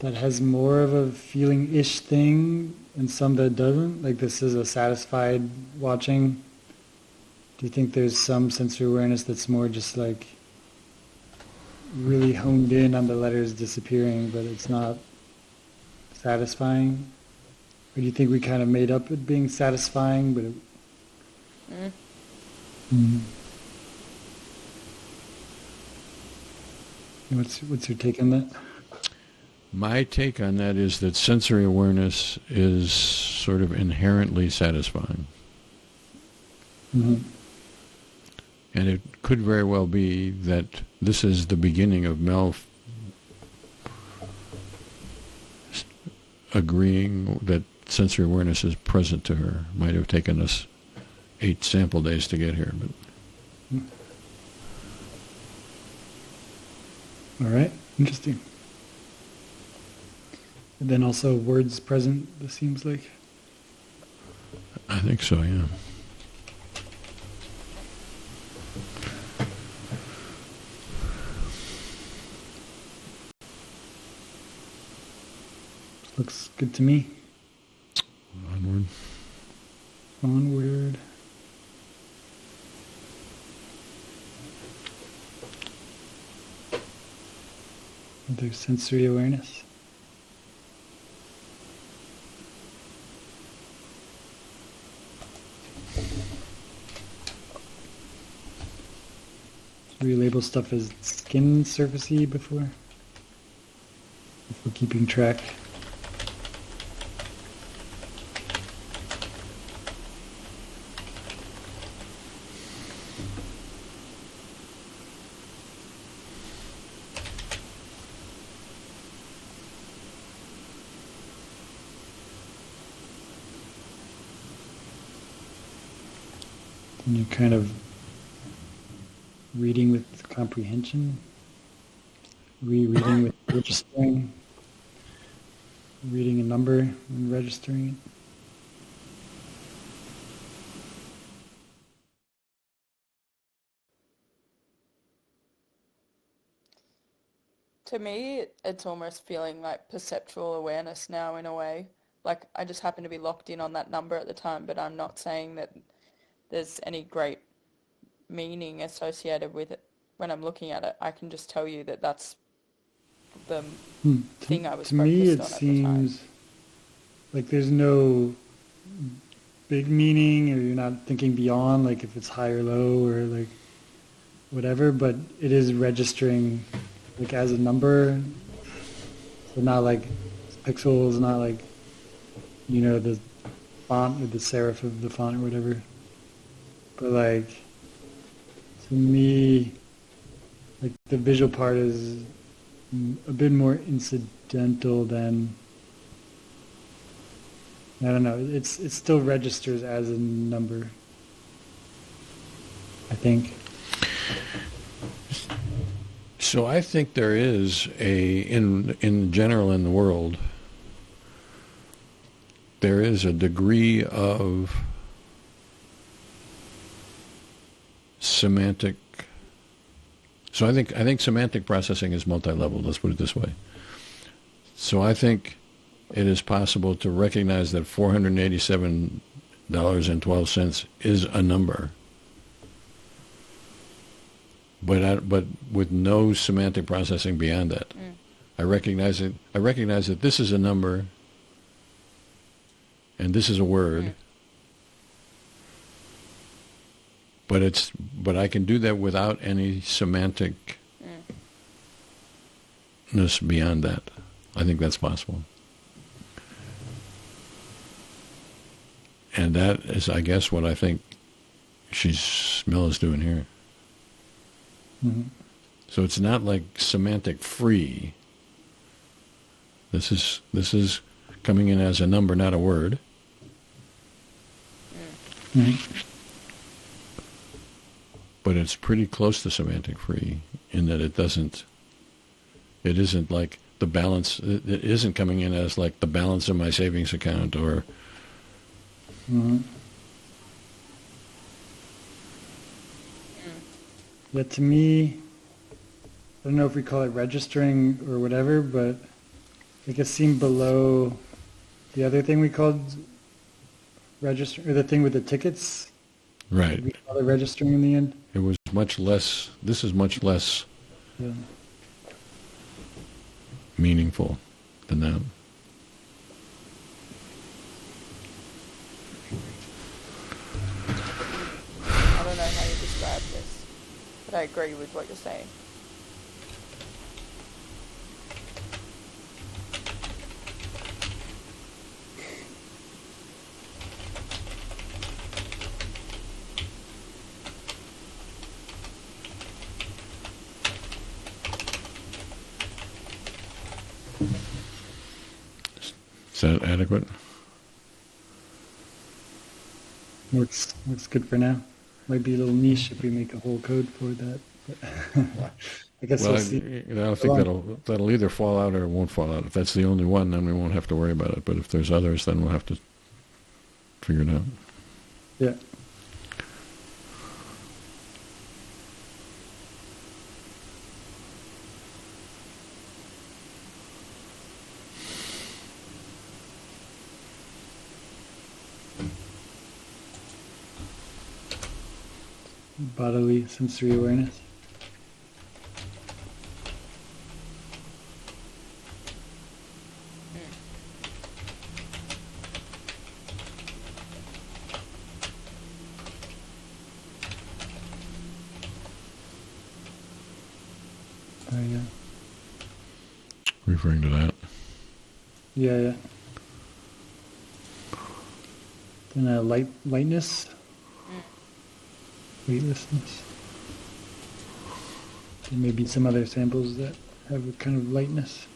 that has more of a feeling-ish thing and some that doesn't? Like this is a satisfied watching. Do you think there's some sensory awareness that's more just like really honed in on the letters disappearing, but it's not satisfying? Or do you think we kind of made up it being satisfying, but it... What's your take on that? My take on that is that sensory awareness is sort of inherently satisfying. Mm-hmm. And it could very well be that this is the beginning of Mel agreeing that sensory awareness is present to her. Might have taken us 8 sample days to get here, but All right, interesting. And then also words present, this seems like. I think so, yeah. Looks good to me. Onward. Onward. Another sensory awareness. Should we label stuff as skin surfacey before? If we're keeping track. And you're kind of reading with comprehension, rereading with registering, reading a number and registering it. To me, it's almost feeling like perceptual awareness now in a way. Like I just happen to be locked in on that number at the time, but I'm not saying that there's any great meaning associated with it when I'm looking at it. I can just tell you that that's the thing I was to me, it focused on at the time. seems like there's no big meaning, or you're not thinking beyond, like if it's high or low or like whatever, but it is registering like as a number. So not like pixels, not like, you know, the font or the serif of the font or whatever. But like, to me, like the visual part is a bit more incidental than, I don't know, it still registers as a number, I think. So I think there is in general in the world, there is a degree of semantic. So I think semantic processing is multi-level. Let's put it this way. So I think it is possible to recognize that $487.12 is a number, but with no semantic processing beyond that. I recognize it. I recognize that this is a number, and this is a word. But I can do that without any semanticness beyond that. I think that's possible. And that is, I guess, what I think Smell is doing here. Mm-hmm. So it's not like semantic free. This is coming in as a number, not a word. Mm-hmm. But it's pretty close to semantic free in that it isn't like the balance, it isn't coming in as like the balance of my savings account or... Mm-hmm. Yeah, to me, I don't know if we call it registering or whatever, but it gets seen below the other thing we called register, or the thing with the tickets. Right. We call it registering in the end. It was much less, this is much less meaningful than that. I don't know how you describe this, but I agree with what you're saying. Is that adequate? Looks good for now. Might be a little niche if we make a whole code for that. But I guess Well, we'll see. I think that'll either fall out or it won't fall out. If that's the only one, then we won't have to worry about it. But if there's others, then we'll have to figure it out. Yeah. Bodily sensory awareness. Oh yeah. Referring to that. Yeah, yeah. Then lightness. Weightlessness. There may be some other samples that have a kind of lightness.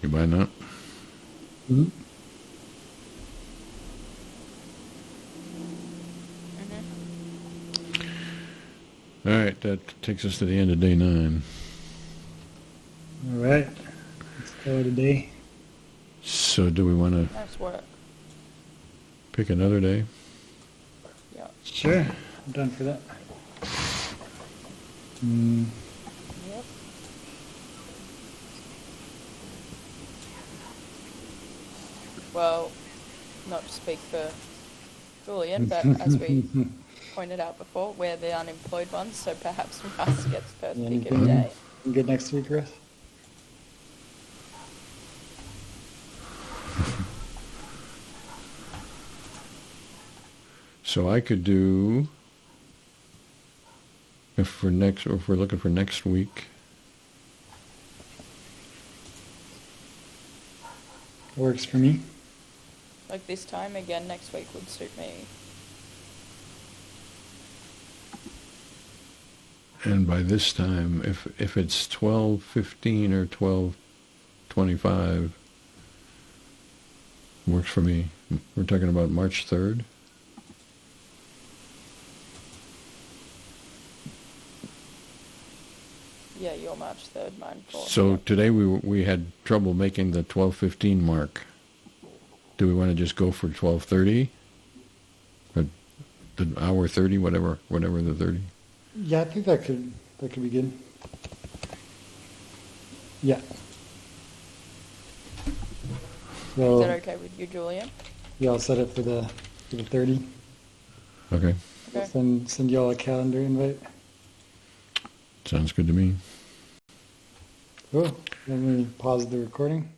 You buying that? Mm-hmm. All right, that takes us to the end of day 9. All right. Let's call it a day. So do we want to Nice work. pick another day? Yeah. Sure. I'm done for that. Yep. Well, not to speak for Julian, but as we pointed out before, we're the unemployed ones, so perhaps Russ gets first pick of the day. Good next week, Russ? So I could do, if we're looking for next week, Works for me. Like this time, again, next week would suit me. and by this time, if it's 12:15 or 12:25, works for me. We're talking about March 3rd. Yeah, you're March 3rd, mine 4th. So today we had trouble making the 12:15 mark. Do we want to just go for 12:30? Or the hour 30, whatever the 30? Yeah, I think that could be good. Yeah. So Is that okay with you, Julian? yeah, I'll set it for the 30. Okay, Okay. Send you all a calendar invite. sounds good to me. Cool. Let me pause the recording.